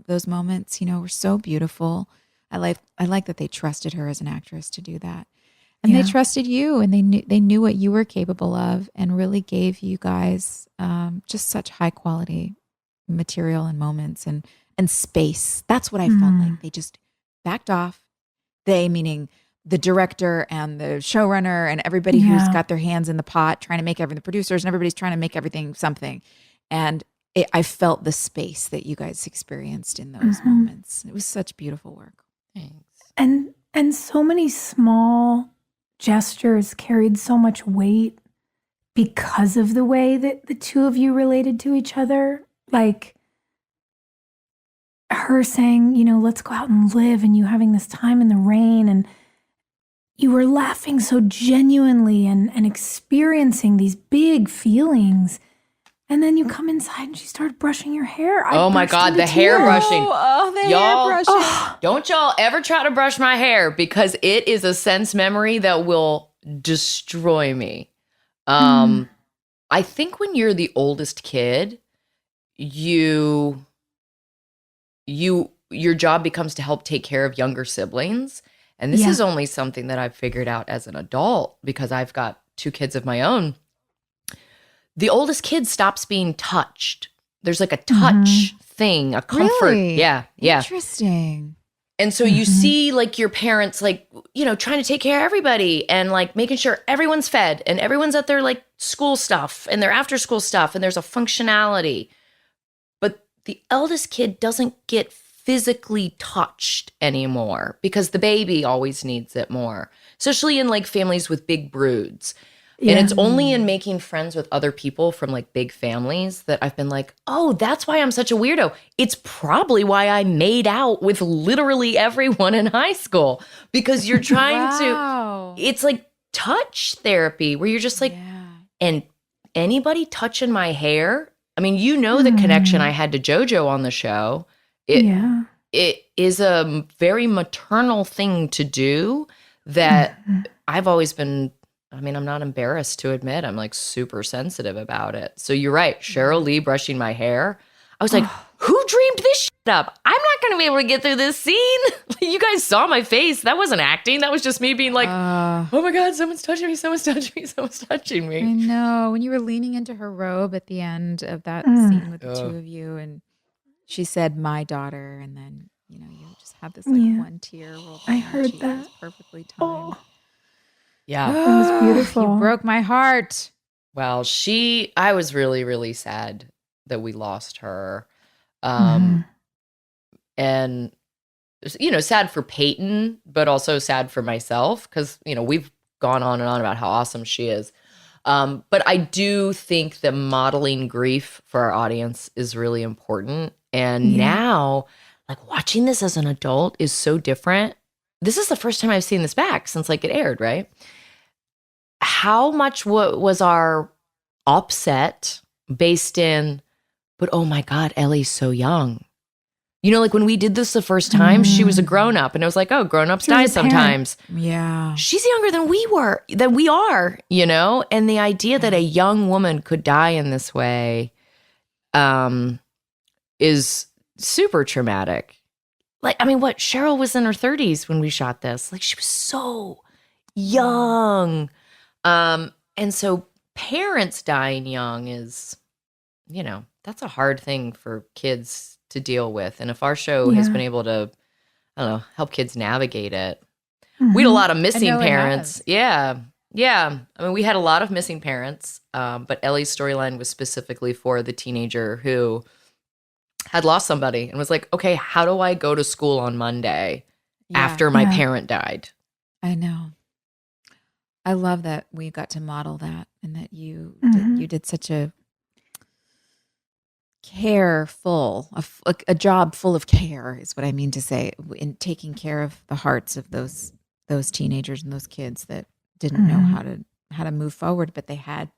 those moments, were so beautiful. I like that they trusted her as an actress to do that. And they trusted you, and they knew what you were capable of, and really gave you guys just such high quality material and moments and space. That's what I felt like. They just backed off. They, meaning the director and the showrunner and everybody who's got their hands in the pot, trying to make everything, the producers and everybody's trying to make everything something. And I felt the space that you guys experienced in those moments. It was such beautiful work. Thanks. And so many small gestures carried so much weight because of the way that the two of you related to each other. Like her saying, let's go out and live, and you having this time in the rain, and you were laughing so genuinely and experiencing these big feelings. And then you come inside and she started brushing your hair. Oh my God, the hair brushing. Oh, the Y'all, hair brushing. Don't y'all ever try to brush my hair, because it is a sense memory that will destroy me. I think when you're the oldest kid, your job becomes to help take care of younger siblings. And this is only something that I've figured out as an adult, because I've got 2 kids of my own. The oldest kid stops being touched. There's like a touch thing, a comfort. Really? Yeah. Interesting. And so you see like your parents like, trying to take care of everybody and like making sure everyone's fed and everyone's at their like school stuff and their after school stuff, and there's a functionality. But the eldest kid doesn't get physically touched anymore because the baby always needs it more, especially in like families with big broods. And it's only in making friends with other people from like big families that I've been like, oh, that's why I'm such a weirdo. It's probably why I made out with literally everyone in high school, because you're trying to, it's like touch therapy where you're just like, and anybody touching my hair. I mean, the connection I had to JoJo on the show. It is a very maternal thing to do that I've always been, I'm not embarrassed to admit I'm like super sensitive about it. So you're right. Cheryl Lee brushing my hair. I was like, who dreamed this shit up? I'm not going to be able to get through this scene. You guys saw my face. That wasn't acting. That was just me being like, oh my God, someone's touching me. Someone's touching me. Someone's touching me. I know. When you were leaning into her robe at the end of that scene with the two of you, and she said, my daughter, and then you just had this like Yeah. one tear roll I down your heard cheek. It that. was perfectly timed. Yeah. It was beautiful. You broke my heart. Well, I was really, really sad that we lost her. Mhm. And, sad for Peyton, but also sad for myself because, we've gone on and on about how awesome she is. But I do think that modeling grief for our audience is really important. And Yeah. now, like watching this as an adult is so different. This is the first time I've seen this back since like it aired, right? How much was our upset based in, but oh my God, Ellie's so young. Like when we did this the first time, she was a grown up and it was like, oh, grown ups She was die a parent. sometimes. Yeah. She's younger than we are, and the idea that a young woman could die in this way is super traumatic. Like, I mean, Cheryl was in her 30s when we shot this. Like, she was so young. And so parents dying young is, that's a hard thing for kids to deal with. And if our show has Yeah. been able to, I don't know, help kids navigate it. We had a lot of missing know it parents. has. Yeah. Yeah. I mean, we had a lot of missing parents. But Ellie's storyline was specifically for the teenager who had lost somebody and was like, okay, how do I go to school on Monday after my Yeah. parent died? I know. I love that we got to model that and that you did such a a job full of care is what I mean to say, in taking care of the hearts of those teenagers and those kids that didn't know how to move forward, but they had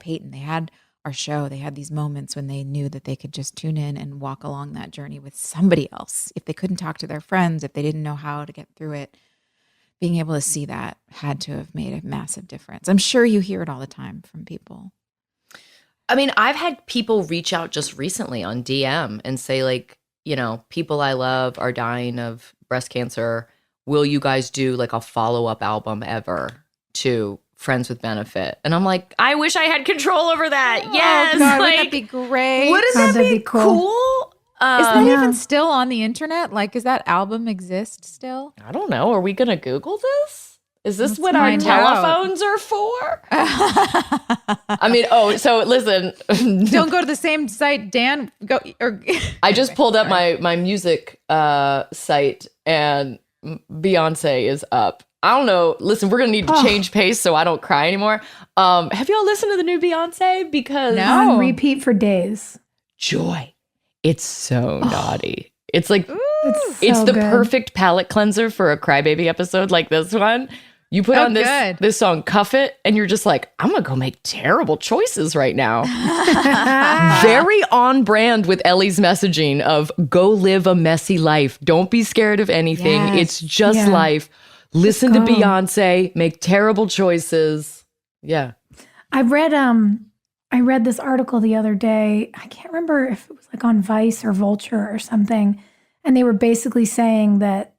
Peyton, they had our show, they had these moments when they knew that they could just tune in and walk along that journey with somebody else. If they couldn't talk to their friends, if they didn't know how to get through it, being able to see that had to have made a massive difference. I'm sure you hear it all the time from people. I mean, I've had people reach out just recently on DM and say, like, people I love are dying of breast cancer. Will you guys do like a follow-up album ever to Friends with Benefit? And I'm like, I wish I had control over that. Yes. Oh God, like, wouldn't that be great? Wouldn't God, that that'd be be cool. cool? Is that Yeah. even still on the internet? Like, does that album exist still? I don't know. Are we going to Google this? Is this Let's what our find out. telephones are for? I mean, so listen. Don't go to the same site, Dan. Go or I just pulled up my music site and Beyonce is up. I don't know. Listen, we're going to need to change pace so I don't cry anymore. Have y'all listened to the new Beyonce? Because No. On repeat for days. Joy, it's so naughty. It's like, It's the good. perfect palate cleanser for a crybaby episode like this one. You put on good. this song, Cuff It, and you're just like, I'm going to go make terrible choices right now. Very on brand with Ellie's messaging of go live a messy life. Don't be scared of anything. Yes. It's just Yeah. life. Listen to go. Beyonce, make terrible choices. Yeah. I read this article the other day. I can't remember if it was like on Vice or Vulture or something. And they were basically saying that,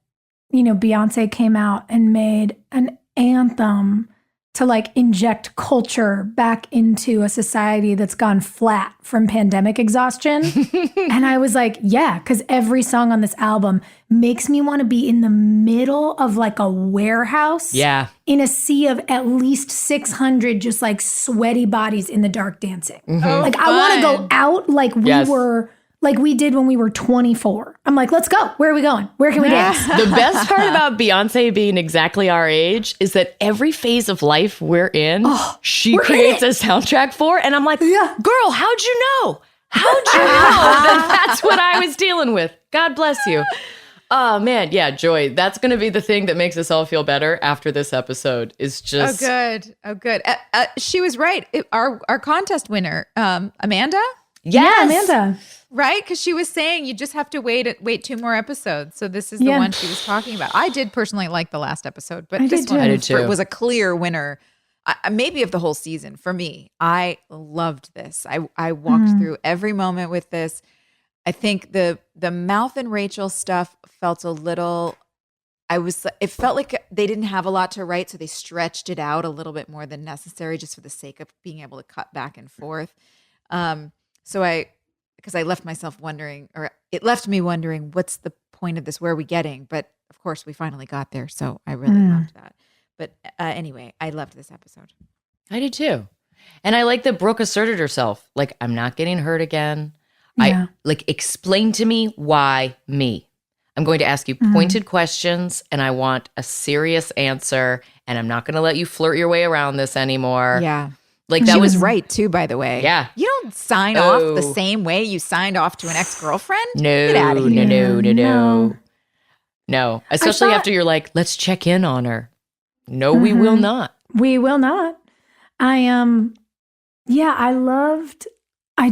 Beyonce came out and made an anthem to like inject culture back into a society that's gone flat from pandemic exhaustion. And I was like, yeah, because every song on this album makes me want to be in the middle of like a warehouse. Yeah. In a sea of at least 600 just like sweaty bodies in the dark dancing. Like I want to go out like Yes. like we did when we were 24. I'm like, let's go. Where are we going? Where can we dance? The best part about Beyonce being exactly our age is that every phase of life we're in, she we're in creates it. a soundtrack for. And I'm like, Yeah. girl, how'd you know? How'd you know that that's what I was dealing with? God bless you. Oh, man. Yeah, Joy. That's going to be the thing that makes us all feel better after this episode is just. Oh, good. She was right. Our contest winner, Amanda, Yes. Yeah, Amanda. right? Because she was saying you just have to wait 2 more episodes. So this is the Yeah. one she was talking about. I did personally like the last episode, but I this did one too. I did too. was a clear winner. Maybe of the whole season for me. I loved this. I walked through every moment with this. I think the Mouth and Rachel stuff felt a little. It felt like they didn't have a lot to write, so they stretched it out a little bit more than necessary, just for the sake of being able to cut back and forth. Because I left myself wondering, or it left me wondering, what's the point of this? Where are we getting? But of course, we finally got there. So I really loved that. But anyway, I loved this episode. I did too. And I like that Brooke asserted herself. Like, I'm not getting hurt again. Yeah. Explain to me why me. I'm going to ask you pointed questions and I want a serious answer. And I'm not going to let you flirt your way around this anymore. Yeah. Like She was right too, by the way. Yeah. You don't sign off the same way you signed off to an ex-girlfriend. Get out of here. No. Especially after you're like, let's check in on her. No, we will not. We will not. I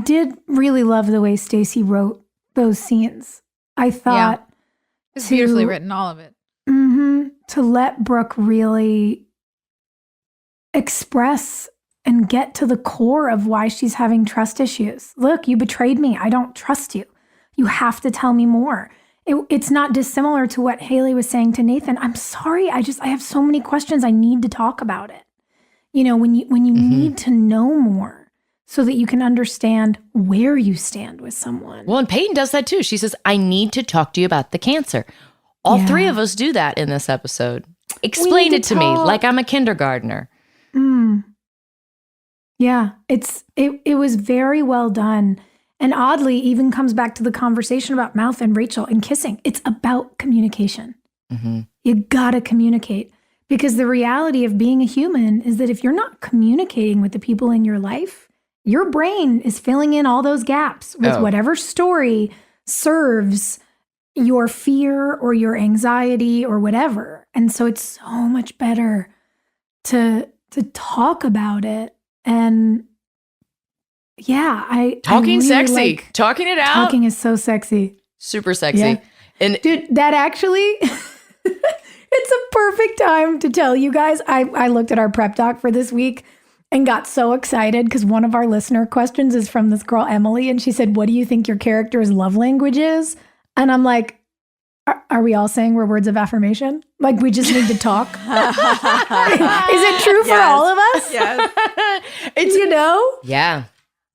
did really love the way Stacey wrote those scenes. I thought it's beautifully written, all of it. To let Brooke really express and get to the core of why she's having trust issues. Look, you betrayed me. I don't trust you. You have to tell me more. It's not dissimilar to what Haley was saying to Nathan. I'm sorry. I have so many questions. I need to talk about it. You know, when you need to know more so that you can understand where you stand with someone. Well, and Peyton does that too. She says, I need to talk to you about the cancer. All three of us do that in this episode. Explain it to me like I'm a kindergartner. Yeah, it was very well done. And oddly, even comes back to the conversation about Mouth and Rachel and kissing. It's about communication. You gotta communicate. Because the reality of being a human is that if you're not communicating with the people in your life, your brain is filling in all those gaps with whatever story serves your fear or your anxiety or whatever. And so it's so much better to talk about it. And talking really sexy, talking it out. Talking is so sexy. Super sexy. Yeah. And dude, that actually, it's a perfect time to tell you guys. I looked at our prep doc for this week and got so excited because one of our listener questions is from this girl, Emily. And she said, what do you think your character's love language is? And I'm like, are we all saying we're words of affirmation? Like we just need to talk? Is it true for all of us? Yes. It's, you know? Yeah.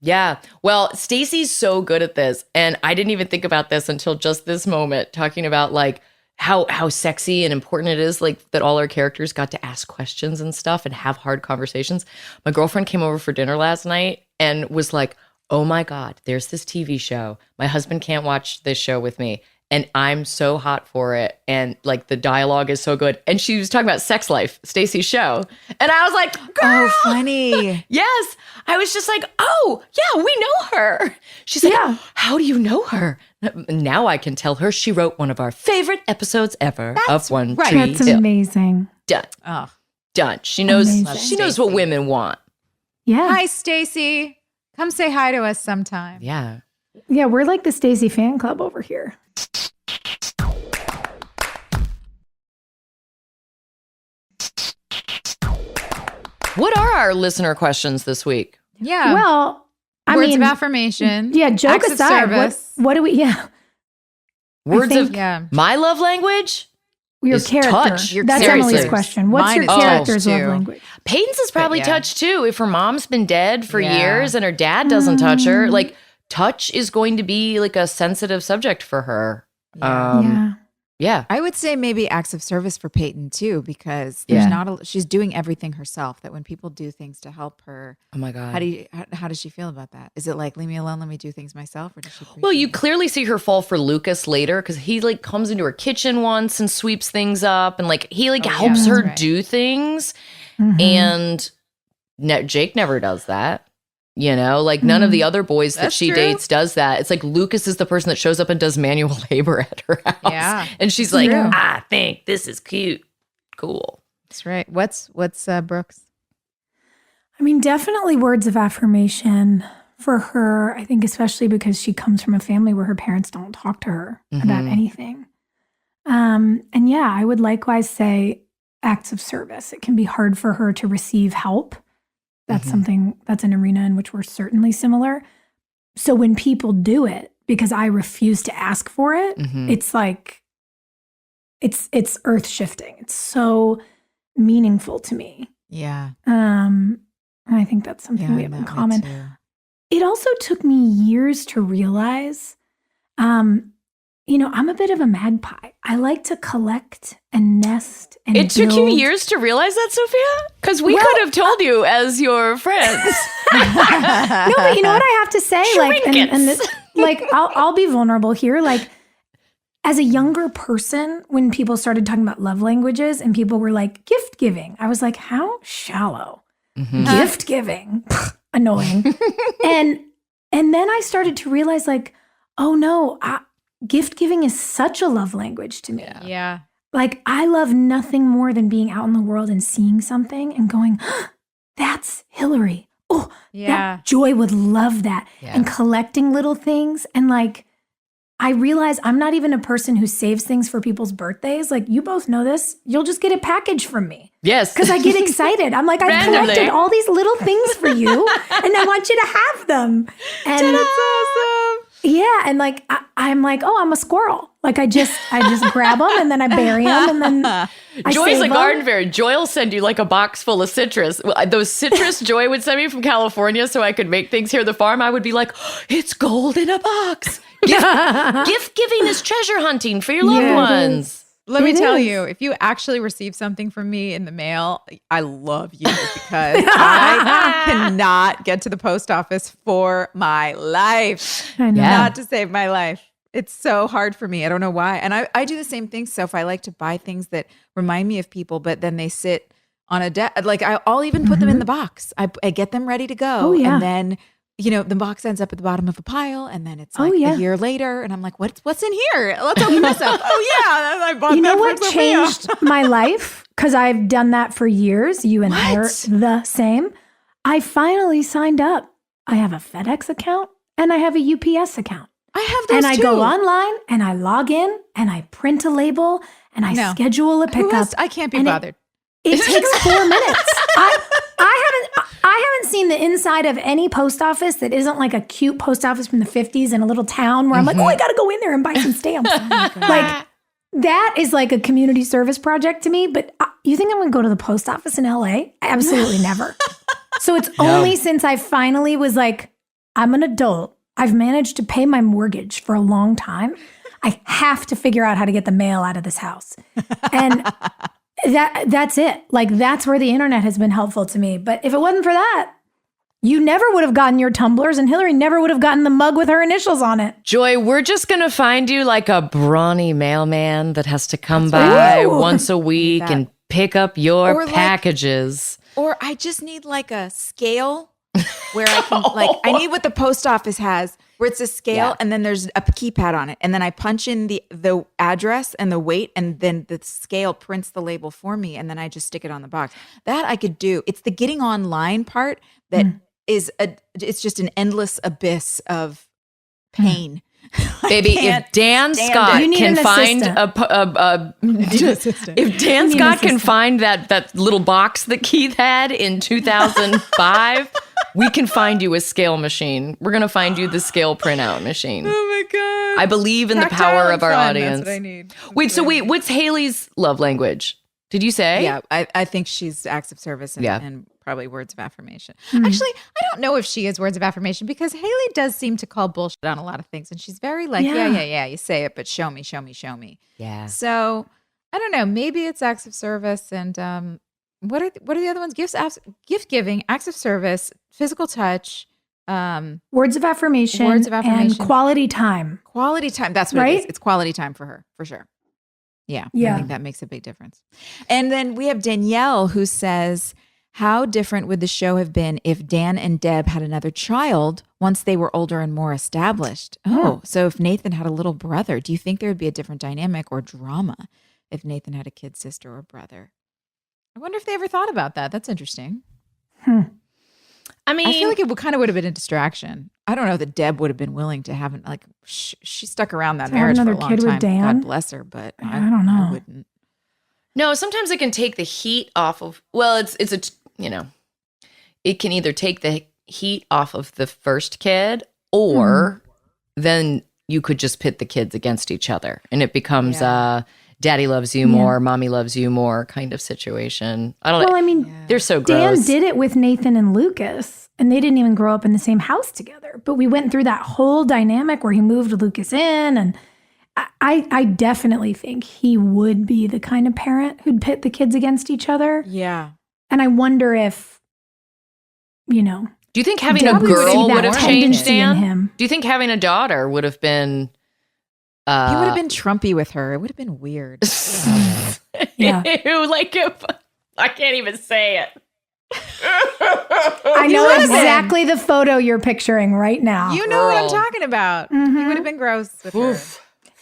Yeah. Well, Stacey's so good at this. And I didn't even think about this until just this moment, talking about like how sexy and important it is, like that all our characters got to ask questions and stuff and have hard conversations. My girlfriend came over for dinner last night and was like, oh my God, there's this TV show. My husband can't watch this show with me. And I'm so hot for it. And like the dialogue is so good. And she was talking about Sex Life, Stacey's show. And I was like, girl. Oh, funny. Yes. I was just like, oh, yeah, we know her. She's like, how do you know her? Now I can tell her she wrote one of our favorite episodes ever of One Tree That's Hill. amazing. Done. Oh. Done. She knows. Amazing. She knows what women want. Yeah. Hi, Stacey. Come say hi to us sometime. Yeah. Yeah, we're like the Stacey fan club over here. What are our listener questions this week? Yeah. Well, Words of affirmation. Yeah, joke acts of aside, service. what do we, Words of Yeah. my love language? your Is character. touch. That's Seriously. Emily's question. What's Mine your is touch, character's love too. language? Peyton's is probably yeah. touch too. If her mom's been dead for Yeah. years and her dad doesn't touch her, like touch is going to be like a sensitive subject for her. Yeah. Yeah. I would say maybe acts of service for Peyton too, because there's she's doing everything herself. That when people do things to help her, Oh my God. how does she feel about that? Is it like, leave me alone, let me do things myself, or does she? Well, you appreciate it? clearly see her fall for Lucas later because he like comes into her kitchen once and sweeps things up and like he like helps that's her right. do things. Mhm. And Jake never does that. You know, like none of the other boys that That's she true. dates does that. It's like Lucas is the person that shows up and does manual labor at her house. Yeah. And she's like, true. I think this is cute. Cool. That's right. What's Brooke's? I mean, definitely words of affirmation for her. I think especially because she comes from a family where her parents don't talk to her about anything. And yeah, I would likewise say acts of service. It can be hard for her to receive help. That's something, that's an arena in which we're certainly similar. So when people do it, because I refuse to ask for it, it's like, it's earth shifting. It's so meaningful to me. Yeah. And I think that's something we have in that way common. too. It also took me years to realize I'm a bit of a magpie. I like to collect and nest and It took you build. years to realize that, Sophia? Because we could have told you as your friends. No, but you know what I have to say? I'll be vulnerable here. Like, as a younger person, when people started talking about love languages and people were like, gift giving, I was like, how shallow. Gift giving. Annoying. and then I started to realize, like, oh no, gift giving is such a love language to me. Yeah. Like, I love nothing more than being out in the world and seeing something and going, that's Hilarie. Oh, that Joy would love that. Yeah. And collecting little things. And like, I realize I'm not even a person who saves things for people's birthdays. Like, you both know this. You'll just get a package from me. Yes. Because I get excited. I'm like, I've Randomly. collected all these little things for you and I want you to have them. And That's awesome. yeah, and like I'm like, oh, I'm a squirrel. Like I just grab them and then I bury them and then I Joy's save a 'em. garden fairy. Joy will send you like a box full of citrus. Those citrus Joy would send me from California so I could make things here at the farm. I would be like, it's gold in a box. Gift giving is treasure hunting for your loved Yeah, it ones. Let me It tell is. you, if you actually receive something from me in the mail, I love you because I cannot get to the post office for my life. I know. Yeah. Not to save my life. It's so hard for me. I don't know why. And I do the same thing, Soph. I like to buy things that remind me of people, but then they sit on a desk. Like I'll even put them in the box. I get them ready to go. Oh, yeah. And then, the box ends up at the bottom of a pile. And then it's Oh, like yeah. a year later. And I'm like, what's in here? Let's open this up. Oh, yeah. I bought You know that what for Sophia. changed my life? Because I've done that for years. You and I are What? the same. I finally signed up. I have a FedEx account and I have a UPS account. I have those And I too. go online and I log in and I print a and I No. schedule a Who pickup. has- I can't be and bothered. It takes 4 minutes. I haven't seen the inside of any post office that isn't like a cute post office from the 50s in a little town where I'm like, oh, I got to go in there and buy some stamps. Like that is like a community service project to me. But you think I'm going to go to the post office in LA? Absolutely never. So it's only since I finally was like, I'm an adult. I've managed to pay my mortgage for a long time. I have to figure out how to get the mail out of this house. And that's it. Like, that's where the internet has been helpful to me. But if it wasn't for that, you never would have gotten your tumblers and Hilarie never would have gotten the mug with her initials on it. Joy, we're just going to find you like a brawny mailman that has to come by Ooh. once a week that. and pick up your Or like- packages. Or I just need like a scale where I can I need what the post office has, where it's a scale and then there's a keypad on it. And then I punch in the address and the weight and then the scale prints the label for me and then I just stick it on the box. That I could do. It's the getting online part that is it's just an endless abyss of pain. Baby, can't if Dan stand Scott it. You need can an find assistant. if Dan You need an Scott can assistant. find that little box that Keith had in 2005, we can find you a scale machine. We're gonna find you the scale printout machine. Oh my God. I believe in the Tactile power and of our fun, audience. That's what I need. Wait, what's Haley's love language? Did you say? Yeah, I think she's acts of service and, Yeah. and probably words of affirmation. Actually, I don't know if she is words of affirmation because Haley does seem to call bullshit on a lot of things. And she's very like, yeah, you say it, but show me. Yeah. So I don't know. Maybe it's acts of service and what are the other ones? Gift giving, acts of service, physical touch, Words of affirmation, Words of affirmation. and quality time. quality time. That's what it is. Right? It's quality time for her, for sure. Yeah, I Yeah. think that makes a big difference. And then we have Danielle who says, how different would the show have been if Dan and Deb had another child once they were older and more established? Oh, so if Nathan had a little brother, do you think there would be a different dynamic or drama if Nathan had a kid sister or brother? I wonder if they ever thought about that. That's interesting. I mean, I feel like it would have been a distraction. I don't know that Deb would have been willing to have like she stuck around that To have marriage for a another long kid with time. Dan? God bless her, but I don't know. I wouldn't. no, sometimes it can take the heat off of, it can either take the heat off of the first kid or then you could just pit the kids against each other and it becomes daddy loves you more, mommy loves you more kind of situation. I don't know. Well, I mean, They're so Dan gross. did it with Nathan and Lucas, and they didn't even grow up in the same house together. But we went through that whole dynamic where he moved Lucas in, and I definitely think he would be the kind of parent who'd pit the kids against each other. Yeah. And I wonder if, you know. Do you think having Deb a girl would have changed tendency in Dan? him. Do you think having a daughter would have been... He would have been Trumpy with her. It would have been weird. Yeah. Ew, like if I can't even say it. I know exactly the photo you're picturing right now. You know what I'm talking about. He would have been gross with her.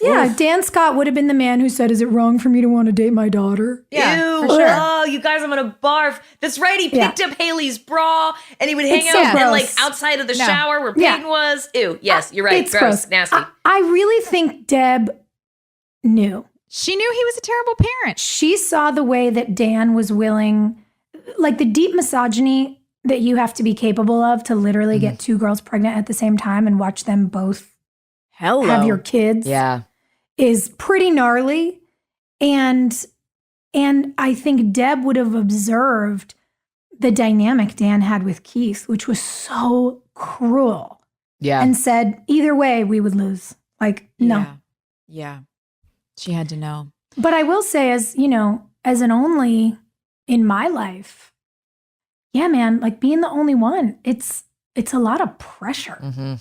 Yeah, Dan Scott would have been the man who said, "Is it wrong for me to want to date my daughter?" Yeah, Ew, for sure. oh, you guys, I'm gonna barf. That's right. He picked up Haley's bra and he would hang It's so out and like gross. outside of the No. shower where Yeah. Peyton was. Ew, yes, you're right. It's Gross, nasty. I really think Deb knew. She knew he was a terrible parent. She saw the way that Dan was willing, like the deep misogyny that you have to be capable of to literally get two girls pregnant at the same time and watch them both have your kids. Yeah. Is pretty gnarly. And I think Deb would have observed the dynamic Dan had with Keith, which was so cruel, Yeah. and said, either way, we would lose. Like, no. Yeah. She had to know. But I will say, as you know, as an only in my life, yeah, man, like being the only one, it's a lot of pressure. Mm-hmm.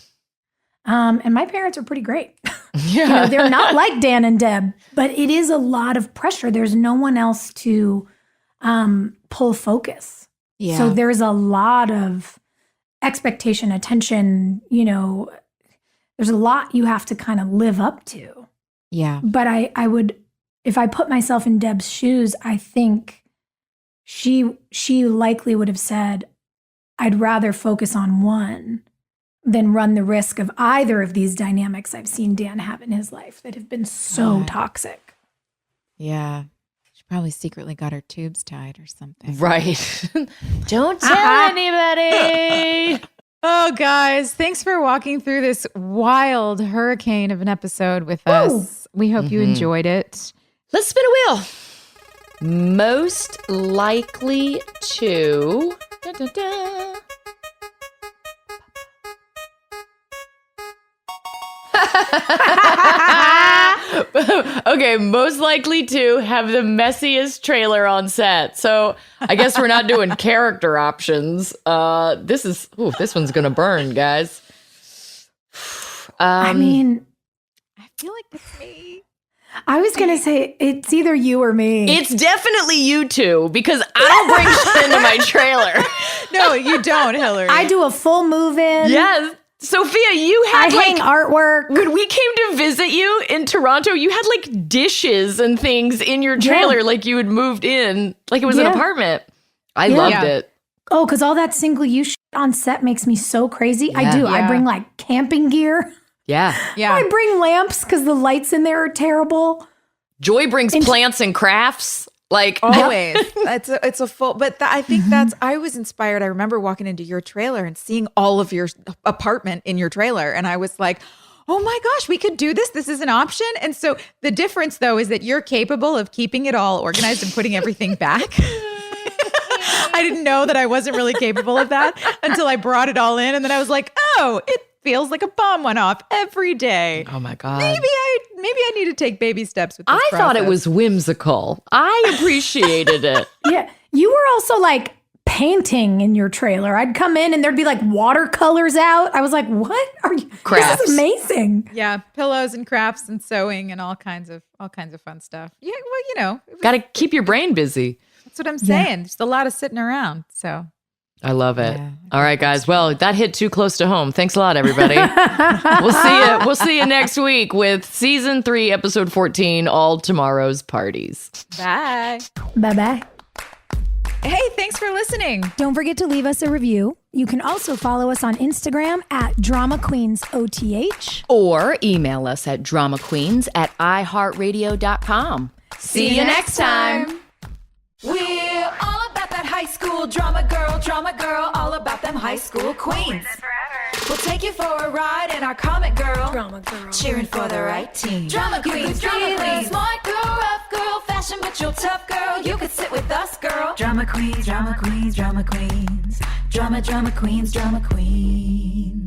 And my parents are pretty great. Yeah. You know, they're not like Dan and Deb, but it is a lot of pressure. There's no one else to pull focus. Yeah. So there's a lot of expectation, attention, you know, there's a lot you have to kind of live up to. Yeah. But I would, if I put myself in Deb's shoes, I think she likely would have said, I'd rather focus on one than run the risk of either of these dynamics I've seen Dan have in his life that have been so toxic. Yeah. She probably secretly got her tubes tied or something. Right. Don't tell anybody. Oh, guys, thanks for walking through this wild hurricane of an episode with us. We hope you enjoyed it. Let's spin a wheel. Most likely to... Da, da, da. Okay, most likely to have the messiest trailer on set. So I guess we're not doing character options. This one's gonna burn, guys. I mean, I feel like it's me. I was going to say it's either you or me. It's definitely you two because I don't bring shit into my trailer. No, you don't, Hilarie. I do a full move in. Yes. Sophia, you had I hang artwork. when we came to visit you in Toronto, you had like dishes and things in your trailer, like you had moved in, like it was an apartment. I loved it. Oh, because all that single use shit on set makes me so crazy. I do. Yeah. I bring like camping gear. Yeah. Yeah. I bring lamps because the lights in there are terrible. Joy brings plants and crafts. Like Always. It's a full, but I think I was inspired. I remember walking into your trailer and seeing all of your apartment in your trailer. And I was like, oh my gosh, we could do this. This is an option. And so the difference though, is that you're capable of keeping it all organized and putting everything back. I didn't know that I wasn't really capable of that until I brought it all in. And then I was like, oh, it feels like a bomb went off every day. oh my God. Maybe I need to take baby steps with this I thought it process. was whimsical. I appreciated it. Yeah. You were also like painting in your trailer. I'd come in and there'd be like watercolors out. I was like, what are you? Crafts. This is amazing. Yeah, pillows and crafts and sewing and all kinds of fun stuff. Yeah, well, you know, Got to keep your brain busy. that's what I'm saying. Just a lot of sitting around. So I love it. Yeah. All right, guys. Well, that hit too close to home. Thanks a lot, everybody. We'll see you next week with season 3, episode 14, All Tomorrow's Parties. bye. Bye-bye. Hey, thanks for listening. Don't forget to leave us a review. You can also follow us on Instagram at Drama Queens OTH. Or email us at dramaqueens@iheartradio.com. See you next time. We're all about that high school drama girl, all about them high school queens. We'll take you for a ride in our comic girl, cheering for the right team. Drama queens, smart girl, rough girl, fashion but you're tough girl. You could sit with us, girl. Drama queens, drama queens, drama queens, drama queens, drama queens.